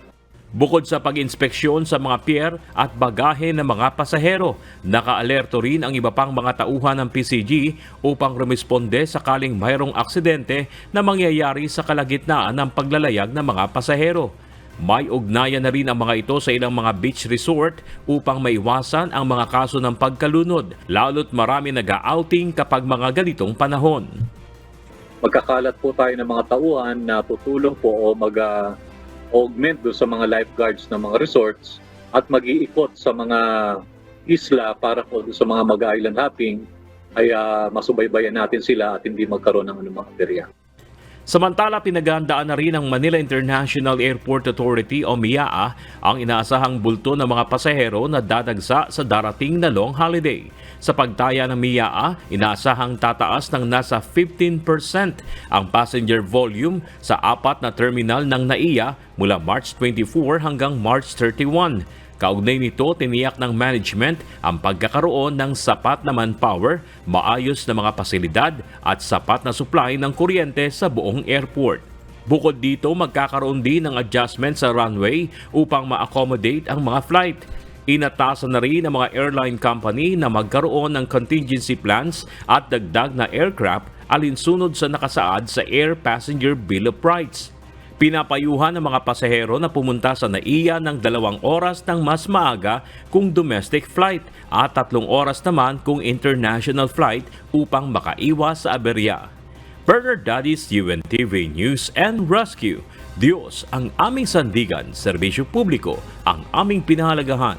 Bukod sa pag-inspeksyon sa mga pier at bagahe ng mga pasahero, naka-alerto rin ang iba pang mga tauhan ng PCG upang rumisponde sakaling mayroong aksidente na mangyayari sa kalagitnaan ng paglalayag ng mga pasahero. May ugnayan na rin ang mga ito sa ilang mga beach resort upang maiwasan ang mga kaso ng pagkalunod, lalo't marami nag-outing kapag mga ganitong panahon. Magkakalat po tayo ng mga tauhan na tutulong po o augment do sa mga lifeguards ng mga resorts at mag-iikot sa mga isla para po sa mga mag-island hopping ay masubaybayan natin sila at hindi magkaroon ng anumang aberya. Samantala, pinaghandaan na rin ng Manila International Airport Authority o MIAA ang inaasahang bulto ng mga pasahero na dadagsa sa darating na long holiday. Sa pagtaya ng MIAA, inaasahang tataas ng nasa 15% ang passenger volume sa 4 na terminal ng NAIA mula March 24 hanggang March 31. Kaugnay nito, tiniyak ng management ang pagkakaroon ng sapat na manpower, maayos na mga pasilidad at sapat na supply ng kuryente sa buong airport. Bukod dito, magkakaroon din ng adjustment sa runway upang ma-accommodate ang mga flight. Inatasan na rin ng mga airline company na magkaroon ng contingency plans at dagdag na aircraft alinsunod sa nakasaad sa Air Passenger Bill of Rights. Pinapayuhan ng mga pasahero na pumunta sa NAIA ng 2 oras ng mas maaga kung domestic flight at 3 oras naman kung international flight upang makaiwas sa aberya. Bernard Dadias, UNTV News and Rescue. Diyos ang aming sandigan, serbisyo publiko ang aming pinahalagahan.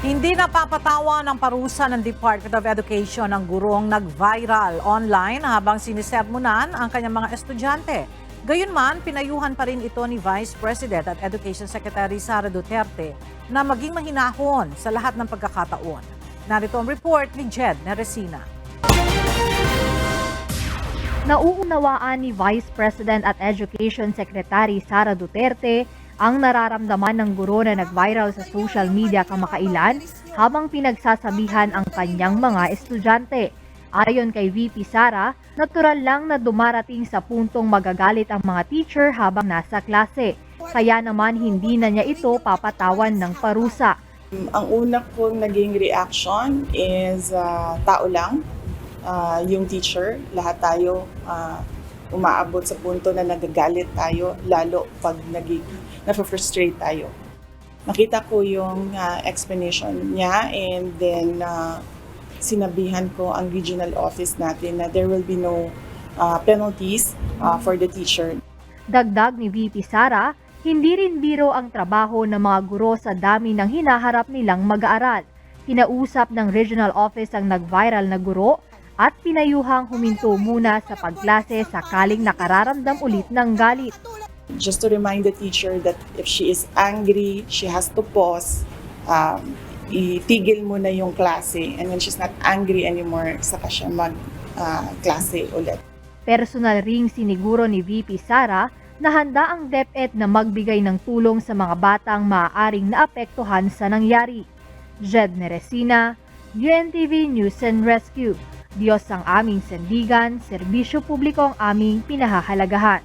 Hindi napapatawa ng parusa ng Department of Education ang gurong nag-viral online habang sinisermonan ang kanyang mga estudyante. Gayunman, pinayuhan pa rin ito ni Vice President at Education Secretary Sara Duterte na maging mahinahon sa lahat ng pagkakataon. Narito ang report ni Jed Neresina. Nauunawaan ni Vice President at Education Secretary Sara Duterte ang nararamdaman ng guro na nag-viral sa social media kamakailan habang pinagsasabihan ang kanyang mga estudyante. Ayon kay VP Sara, natural lang na dumarating sa puntong magagalit ang mga teacher habang nasa klase. Kaya naman hindi na niya ito papatawan ng parusa. Ang una kong naging reaction is tao lang, yung teacher, lahat tayo umaabot sa punto na nagagalit tayo, lalo pag na-frustrate tayo. Nakita ko yung explanation niya and then sinabihan ko ang regional office natin na there will be no penalties for the teacher. Dagdag ni VP Sara, hindi rin biro ang trabaho ng mga guro sa dami ng hinaharap nilang mag-aaral. Kinausap ng regional office ang nag-viral na guro at pinayuhang huminto muna sa pagklase sakaling nakararamdam ulit ng galit. Just to remind the teacher that if she is angry, she has to pause, itigil muna yung klase, and when she's not angry anymore, saka siya mag-klase ulit. Personal ring siniguro ni VP Sara na handa ang DepEd na magbigay ng tulong sa mga batang maaaring naapektuhan sa nangyari. Jed Neresina, UNTV News and Rescue. Diyos ang aming sandigan, serbisyo publiko ang aming pinahahalagahan.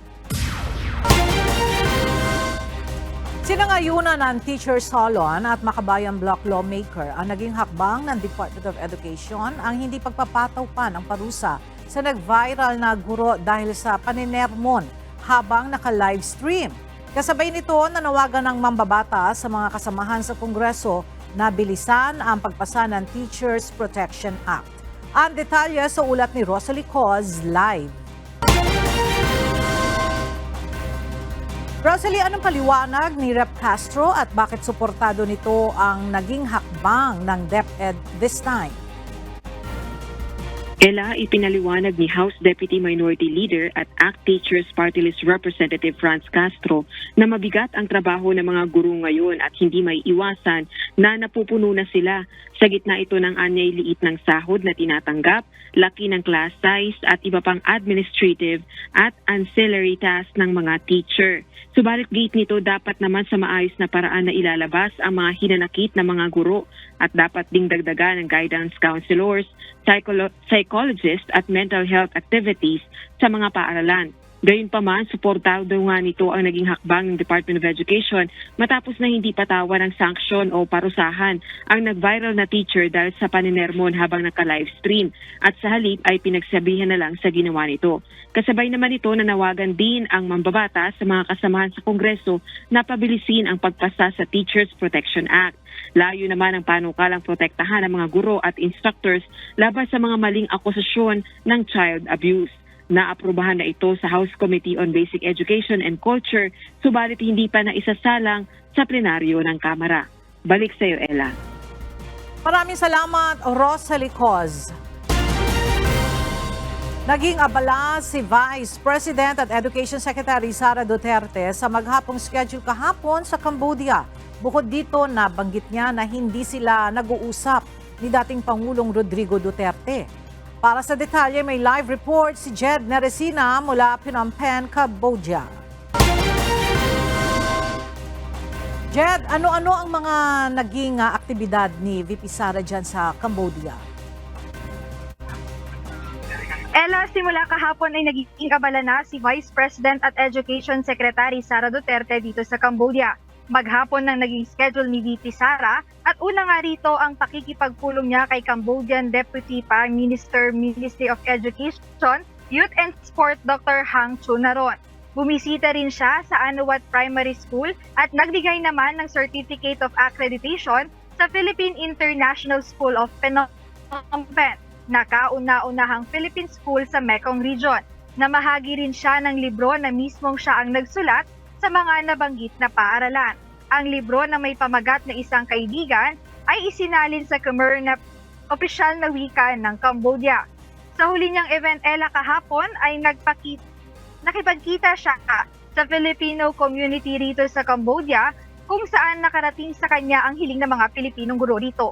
Sinangayunan ng Teachers Salon at Makabayan Block Lawmaker ang naging hakbang ng Department of Education ang hindi pagpapataw pa ng parusa sa nag-viral na guro dahil sa paninermon habang naka-live stream. Kasabay nito, nanawagan ng mambabata sa mga kasamahan sa Kongreso na bilisan ang pagpasa ng Teachers Protection Act. Ang detalye sa ulat ni Rosalie Coz live. Rosalie, anong paliwanag ni Rep. Castro at bakit suportado nito ang naging hakbang ng DepEd this time? Ella, ipinaliwanag ni House Deputy Minority Leader at ACT Teachers Party List Representative Franz Castro na mabigat ang trabaho ng mga guro ngayon at hindi may iwasan na napupuno na sila. Sa gitna ito ng anyay liit ng sahod na tinatanggap, laki ng class size at iba pang administrative at ancillary tasks ng mga teacher. Subalit gate nito dapat naman sa maayos na paraan na ilalabas ang mga hinanakit na mga guro at dapat ding dagdagan ng guidance counselors, psychologists at mental health activities sa mga paaralan. Gayunpaman, suportado nga nito ang naging hakbang ng Department of Education matapos na hindi patawan ng sanksyon o parusahan ang nag-viral na teacher dahil sa paninermon habang naka-livestream at sa halip ay pinagsabihan na lang sa ginawa nito. Kasabay naman ito nanawagan din ang mambabata sa mga kasamahan sa Kongreso na pabilisin ang pagpasa sa Teachers Protection Act. Layo naman ang panukalang protektahan ang mga guro at instructors laban sa mga maling akusasyon ng child abuse. Naaprubahan na ito sa House Committee on Basic Education and Culture, subalit hindi pa na isasalang sa plenaryo ng Kamara. Balik sa iyo, Ella. Maraming salamat, Rosalie Coz. Naging abala si Vice President at Education Secretary Sara Duterte sa maghapong schedule kahapon sa Cambodia. Bukod dito, nabanggit niya na hindi sila nag-uusap ni dating Pangulong Rodrigo Duterte. Para sa detalye, may live report si Jed Neresina mula Phnom Penh, Cambodia. Jed, ano-ano ang mga naging aktibidad ni VP Sara dyan sa Cambodia? Ella, simula kahapon ay naging abala na si Vice President at Education Secretary Sara Duterte dito sa Cambodia. Maghapon nang naging schedule ni VP Sara at una nga rito ang pakikipagpulong niya kay Cambodian Deputy Prime Minister, Ministry of Education, Youth and Sport Dr. Hang Chunaron. Bumisita rin siya sa Anuwat Primary School at nagbigay naman ng Certificate of Accreditation sa Philippine International School of Phnom Penh, na kauna-unahang Philippine School sa Mekong Region. Namahagi rin siya ng libro na mismong siya ang nagsulat sa mga nabanggit na paaralan. Ang libro na may pamagat na isang kaibigan ay isinalin sa Khmer na opisyal na wika ng Cambodia. Sa huli niyang event, Ella, kahapon ay nakipagkita siya sa Filipino community rito sa Cambodia kung saan nakarating sa kanya ang hiling ng mga Pilipinong guro rito.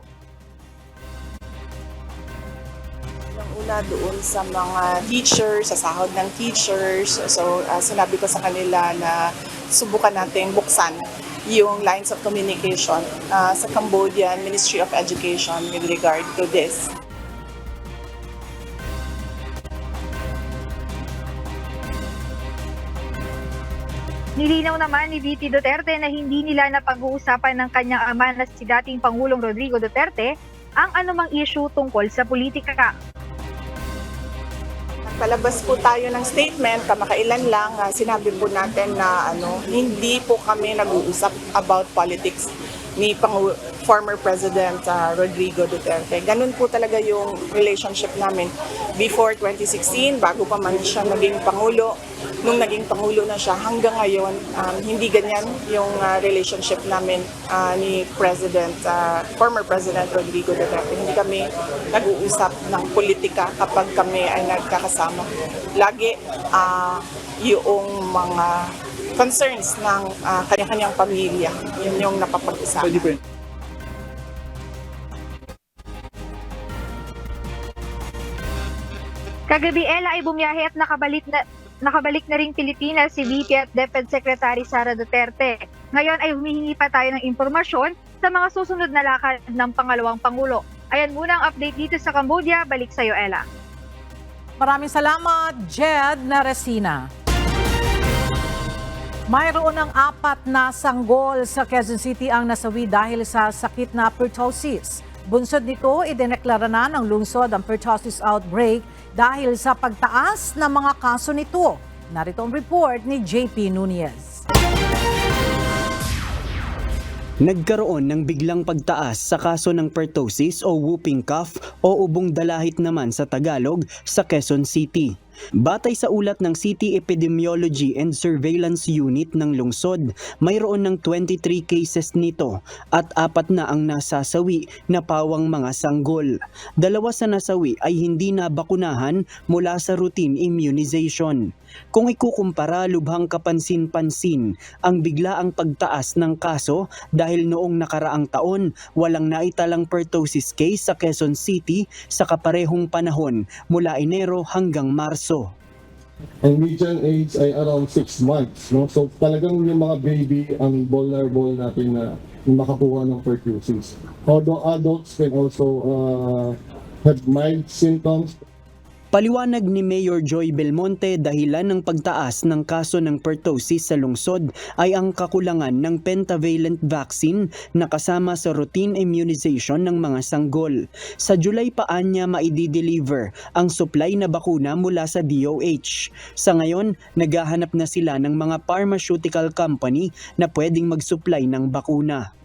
Una doon sa mga teachers, sa sahod ng teachers. So sinabi ko sa kanila na subukan natin buksan yung lines of communication sa Cambodian Ministry of Education with regard to this. Nilinaw naman ni VP Duterte na hindi nila napag-uusapan ng kanyang ama na si dating Pangulong Rodrigo Duterte ang anumang issue tungkol sa politika. Palabas po tayo ng statement, kamakailan lang, sinabi po natin na hindi po kami nag-uusap about politics ni former President Rodrigo Duterte. Ganun po talaga yung relationship namin before 2016, bago pa man siya naging Pangulo. nung naging Pangulo na siya, hanggang ngayon, hindi ganyan yung relationship namin ni former President Rodrigo Duterte. Hindi kami nag-uusap ng politika kapag kami ay nagkakasama. Lagi yung mga concerns ng kanya-kanyang pamilya, yun yung napapag-usapan. Kagabi, Ella, ay bumiyahe at nakabalik na ring Pilipinas si VP at DepEd Secretary Sara Duterte. Ngayon ay humihingi pa tayo ng impormasyon sa mga susunod na lakad ng pangalawang Pangulo. Ayan muna ang update dito sa Cambodia. Balik sa'yo, Ella. Maraming salamat, Jed Naresina. Mayroon ng 4 na sanggol sa Quezon City ang nasawi dahil sa sakit na pertussis. Bunsod nito, idineklara na ng lungsod ang pertussis outbreak dahil sa pagtaas ng mga kaso nito. Narito ang report ni JP Nunez. Nagkaroon ng biglang pagtaas sa kaso ng pertussis o whooping cough o ubong dalahit naman sa Tagalog sa Quezon City. Batay sa ulat ng City Epidemiology and Surveillance Unit ng lungsod, mayroon ng 23 cases nito at 4 na ang nasasawi na pawang mga sanggol. 2 sa nasawi ay hindi na bakunahan mula sa routine immunization. Kung ikukumpara, lubhang kapansin-pansin ang biglaang pagtaas ng kaso dahil noong nakaraang taon walang naitalang pertussis case sa Quezon City sa kaparehong panahon mula Enero hanggang Marso. Ang median age ay around 6 months. No? So talagang yung mga baby ang vulnerable natin na makakuha ng pertussis. Although adults can also have mild symptoms. Paliwanag ni Mayor Joy Belmonte, dahilan ng pagtaas ng kaso ng pertussis sa lungsod ay ang kakulangan ng pentavalent vaccine na kasama sa routine immunization ng mga sanggol. Sa July pa niya maidi-deliver ang supply na bakuna mula sa DOH. Sa ngayon, naghahanap na sila ng mga pharmaceutical company na pwedeng mag-supply ng bakuna.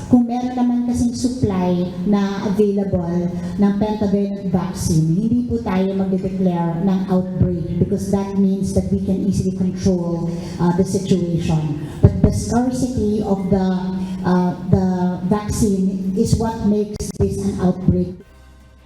Kung meron naman kasing supply na available ng pentavalent vaccine, hindi po tayo magde-declare ng outbreak because that means that we can easily control the situation. But the scarcity of the vaccine is what makes this an outbreak.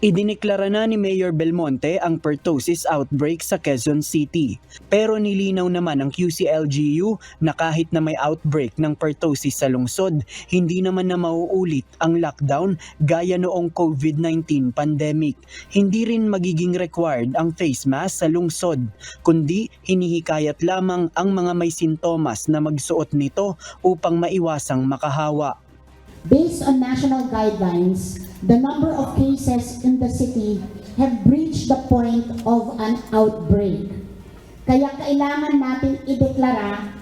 Idineklara na ni Mayor Belmonte ang pertussis outbreak sa Quezon City. Pero nilinaw naman ng QCLGU na kahit na may outbreak ng pertussis sa lungsod, hindi naman na mauulit ang lockdown gaya noong COVID-19 pandemic. Hindi rin magiging required ang face mask sa lungsod, kundi hinihikayat lamang ang mga may sintomas na magsuot nito upang maiwasang makahawa. Based on national guidelines, the number of cases in the city have reached the point of an outbreak. Kaya kailangan natin ideklara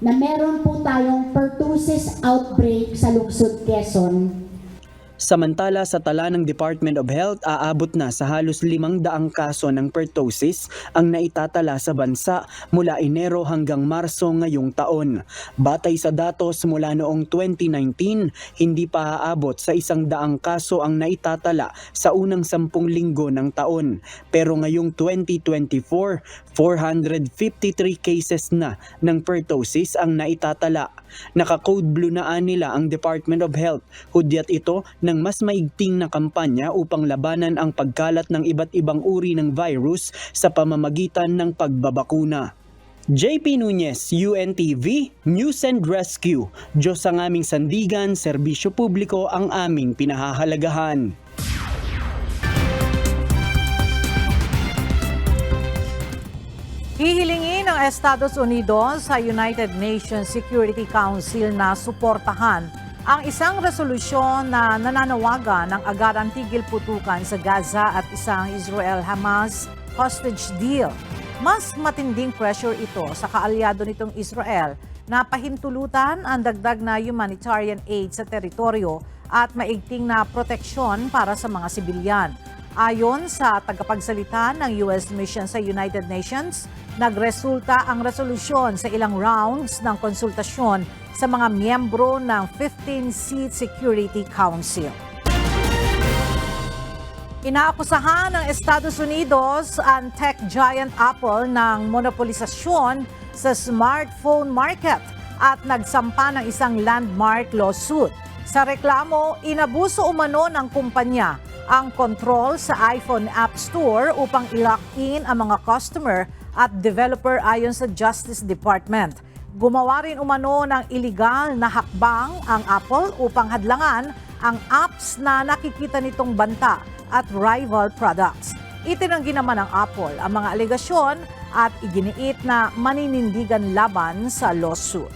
na meron po tayong pertussis outbreak sa lungsod Quezon. Samantala sa tala ng Department of Health, aabot na sa halos 500 kaso ng pertussis ang naitatala sa bansa mula Enero hanggang Marso ngayong taon. Batay sa datos mula noong 2019, hindi pa aabot sa 100 kaso ang naitatala sa unang 10 linggo ng taon. Pero ngayong 2024, 453 cases na ng pertussis ang naitatala. Naka-code blue na nila ang Department of Health, hudyat ito ng mas maigting na kampanya upang labanan ang pagkalat ng iba't ibang uri ng virus sa pamamagitan ng pagbabakuna. JP Nunez, UNTV, News and Rescue. Diyos ang aming sandigan, serbisyo publiko ang aming pinahahalagahan. Hihilingin ng Estados Unidos sa United Nations Security Council na suportahan ang isang resolusyon na nananawagan ng agarang tigil putukan sa Gaza at isang Israel-Hamas hostage deal. Mas matinding pressure ito sa kaalyado nitong Israel na pahintulutan ang dagdag na humanitarian aid sa teritoryo at maigting na proteksyon para sa mga sibilyan. Ayon sa tagapagsalita ng US Mission sa United Nations, nagresulta ang resolusyon sa ilang rounds ng konsultasyon sa mga miyembro ng 15-seat Security Council. Inaakusahan ng Estados Unidos ang tech giant Apple ng monopolisasyon sa smartphone market at nagsampa ng isang landmark lawsuit. Sa reklamo, inabuso umano ng kumpanya ang kontrol sa iPhone App Store upang i-lock in ang mga customer at developer ayon sa Justice Department. Gumawa rin umano ng iligal na hakbang ang Apple upang hadlangan ang apps na nakikita nitong banta at rival products. Itinanggi naman ng Apple ang mga alegasyon at iginiit na maninindigan laban sa lawsuit.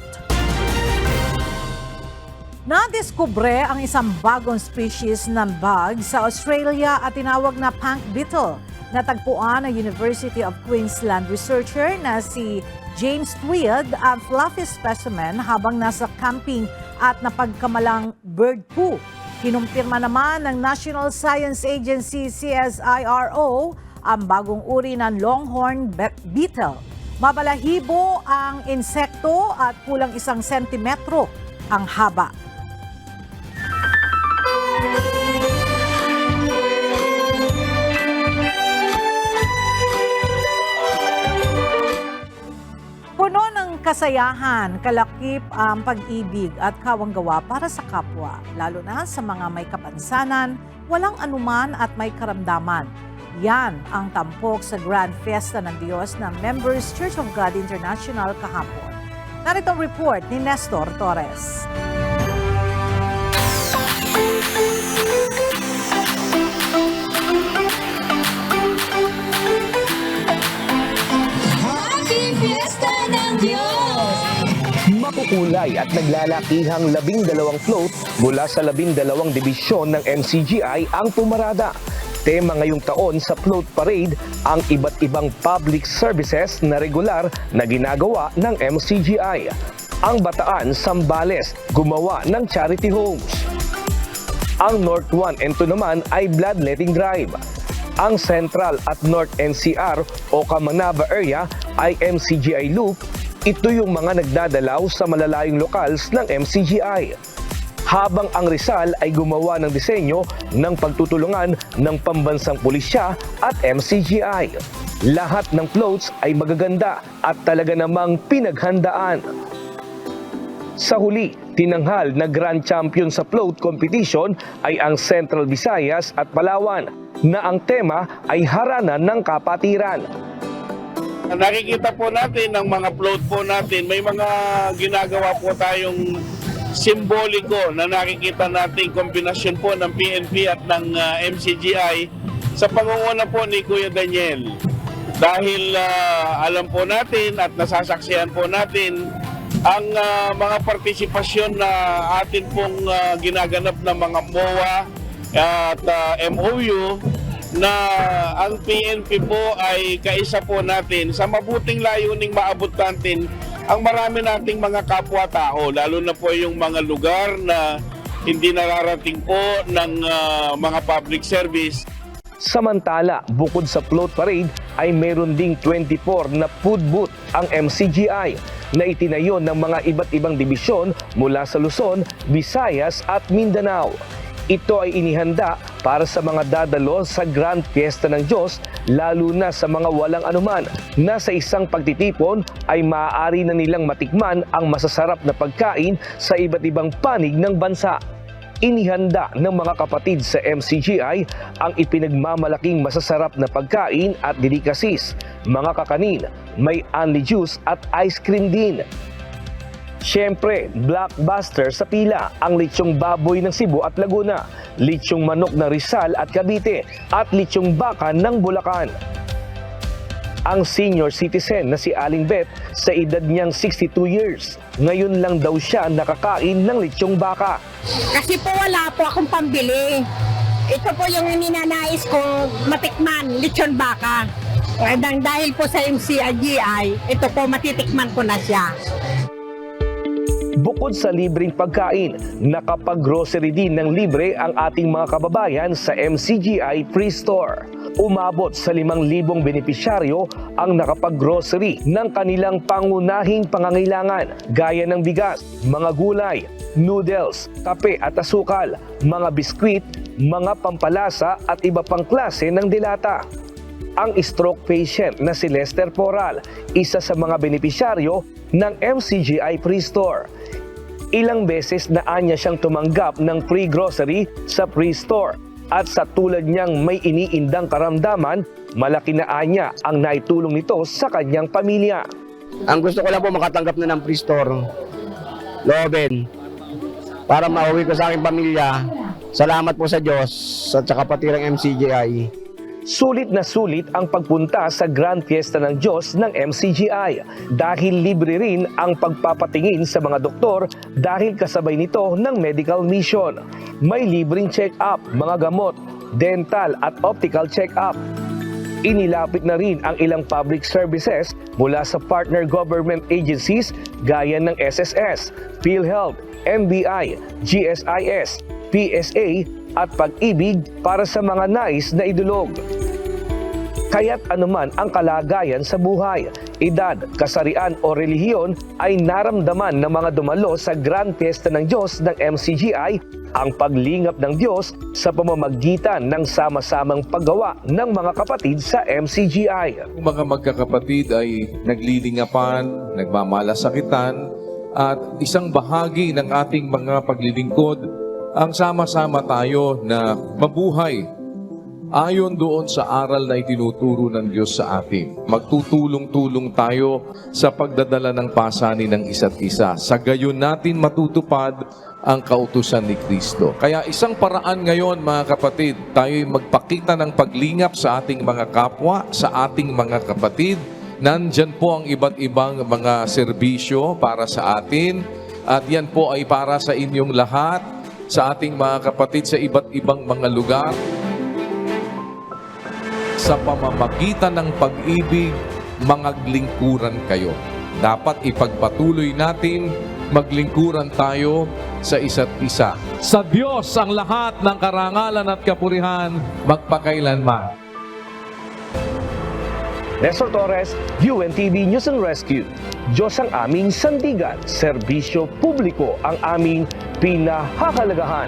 Nadiskubre ang isang bagong species ng bug sa Australia at tinawag na punk beetle. Natagpuan ng University of Queensland researcher na si James Tweed ang fluffy specimen habang nasa camping at napagkamalang bird poo. Kinumpirma naman ng National Science Agency CSIRO ang bagong uri ng longhorn beetle. Mabalahibo ang insekto at kulang 1 sentimetro ang haba. Puno ng kasayahan, kalakip ang pag-ibig at kawanggawa para sa kapwa, lalo na sa mga may kapansanan, walang anuman at may karamdaman. Yan ang tampok sa Grand Fiesta ng Diyos ng Members Church of God International kahapon. Narito ang report ni Nestor Torres. Makukulay at naglalakihang 12 float mula sa 12 dibisyon ng MCGI ang pumarada. Tema ngayong taon sa float parade ang iba't ibang public services na regular na ginagawa ng MCGI. Ang Bataan, Zambales, gumawa ng charity homes. Ang North 1 and 2 naman ay bloodletting drive. Ang Central at North NCR o Kamanava area ay MCGI Loop. Ito yung mga nagdadalaw sa malalayong locals ng MCGI. Habang ang Rizal ay gumawa ng disenyo ng pagtutulungan ng pambansang pulisya at MCGI. Lahat ng floats ay magaganda at talaga namang pinaghandaan. Sa huli, tinanghal na Grand Champion sa float competition ay ang Central Visayas at Palawan na ang tema ay haranan ng kapatiran. Nakikita po natin ng mga float po natin, may mga ginagawa po tayong simboliko na nakikita natin kombinasyon po ng PNP at ng MCGI sa pangunguna po ni Kuya Daniel. Dahil alam po natin at nasasaksihan po natin ang mga partisipasyon na atin pong ginaganap ng mga MOA at MOU na ang PNP po ay kaisa po natin sa mabuting layuning maabot natin ang marami nating mga kapwa-tao, lalo na po yung mga lugar na hindi nararating po ng mga public service. Samantala, bukod sa float parade ay mayroon ding 24 na food booth ang MCGI na itinayo ng mga iba't ibang dibisyon mula sa Luzon, Visayas at Mindanao. Ito ay inihanda para sa mga dadalo sa Grand Fiesta ng Diyos, lalo na sa mga walang anuman na sa isang pagtitipon ay maaari na nilang matikman ang masasarap na pagkain sa iba't ibang panig ng bansa. Inihanda ng mga kapatid sa MCGI ang ipinagmamalaking masasarap na pagkain at delikasis, mga kakanin, may only juice at ice cream din. Siyempre, blockbuster sa pila ang lechong baboy ng Cebu at Laguna, lechong manok ng Rizal at Cavite, at lechong baka ng Bulacan. Ang senior citizen na si Aling Beth sa edad niyang 62 years, ngayon lang daw siya nakakain ng lechong baka. Kasi po wala po akong pambili. Ito po yung ninanais ko matikman, lechon baka. Dahil po sa MCGI, ito po matitikman ko na siya. Bukod sa libreng pagkain, nakapag-grocery din ng libre ang ating mga kababayan sa MCGI Free Store. Umabot sa 5,000 benepisyaryo ang nakapag-grocery ng kanilang pangunahing pangangailangan gaya ng bigas, mga gulay, noodles, kape at asukal, mga biskwit, mga pampalasa at iba pang klase ng dilata. Ang stroke patient na si Lester Poral, isa sa mga benepisyaryo ng MCGI Pre-Store. Ilang beses na anya siyang tumanggap ng free grocery sa Pre-Store at sa tulad niyang may iniindang karamdaman, malaki na anya ang naitulong nito sa kanyang pamilya. Ang gusto ko lang po makatanggap na ng Pre-Store, loobin, para mauwi ko sa aking pamilya. Salamat po sa Diyos at sa kapatirang MCGI. Sulit na sulit ang pagpunta sa Grand Fiesta ng Diyos ng MCGI dahil libre rin ang pagpapatingin sa mga doktor dahil kasabay nito ng medical mission. May libreng check-up, mga gamot, dental at optical check-up. Inilapit na rin ang ilang public services mula sa partner government agencies gaya ng SSS, PhilHealth, NBI, GSIS, PSA at Pag-ibig para sa mga nais na idulog. Kaya't anuman ang kalagayan sa buhay, edad, kasarian o relihiyon ay naramdaman ng mga dumalo sa Grand Fiesta ng Diyos ng MCGI ang paglingap ng Diyos sa pamamagitan ng sama-samang paggawa ng mga kapatid sa MCGI. Ang mga magkakapatid ay naglilingapan, nagmamalasakitan at isang bahagi ng ating mga paglilingkod ang sama-sama tayo na mabuhay ayon doon sa aral na itinuturo ng Diyos sa atin. Magtutulong-tulong tayo sa pagdadala ng pasanin ng isa't isa. Sa gayon natin matutupad ang kautusan ni Kristo. Kaya isang paraan ngayon mga kapatid, tayo'y magpakita ng paglingap sa ating mga kapwa, sa ating mga kapatid. Nandyan po ang iba't ibang mga serbisyo para sa atin at yan po ay para sa inyong lahat, sa ating mga kapatid sa iba't ibang mga lugar. Sa pamamagitan ng pag-ibig, maglingkuran kayo. Dapat ipagpatuloy natin, maglingkuran tayo sa isa't isa. Sa Diyos ang lahat ng karangalan at kapurihan magpakailanman. Nestor Torres, UNTV News and Rescue. Diyos ang aming sandigan, serbisyo publiko ang aming pinahahalagahan.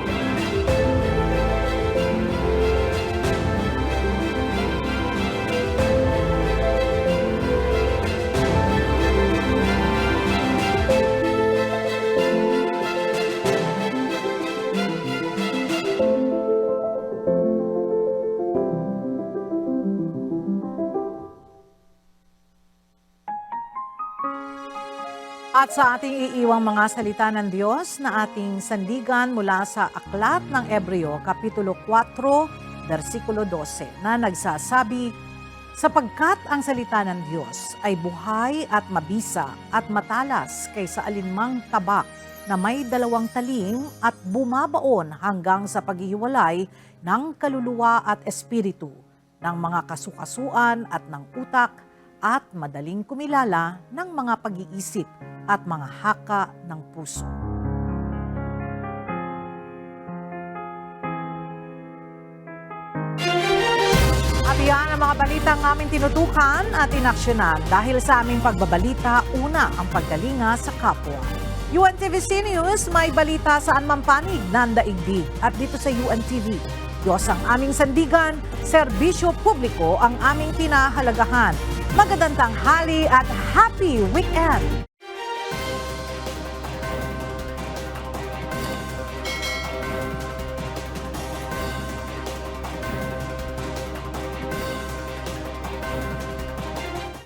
At sa ating iiwang mga salita ng Diyos na ating sandigan mula sa Aklat ng Hebreo, Kapitulo 4, versikulo 12, na nagsasabi, sapagkat ang salita ng Diyos ay buhay at mabisa at matalas kaysa alinmang tabak na may dalawang talim at bumabaon hanggang sa paghihiwalay ng kaluluwa at espiritu, ng mga kasukasuan at ng utak, at madaling kumilala ng mga pag-iisip at mga haka ng puso. At yan ang mga balitang aming tinutukan at inaksyonan dahil sa aming pagbabalita, una ang paggalinga sa kapwa. UNTVC News, may balita saan man panig ng daigdig. At dito sa UNTV, Diyos ang aming sandigan, serbisyo publiko ang aming pinahalagahan. Magandang tanghali at happy weekend!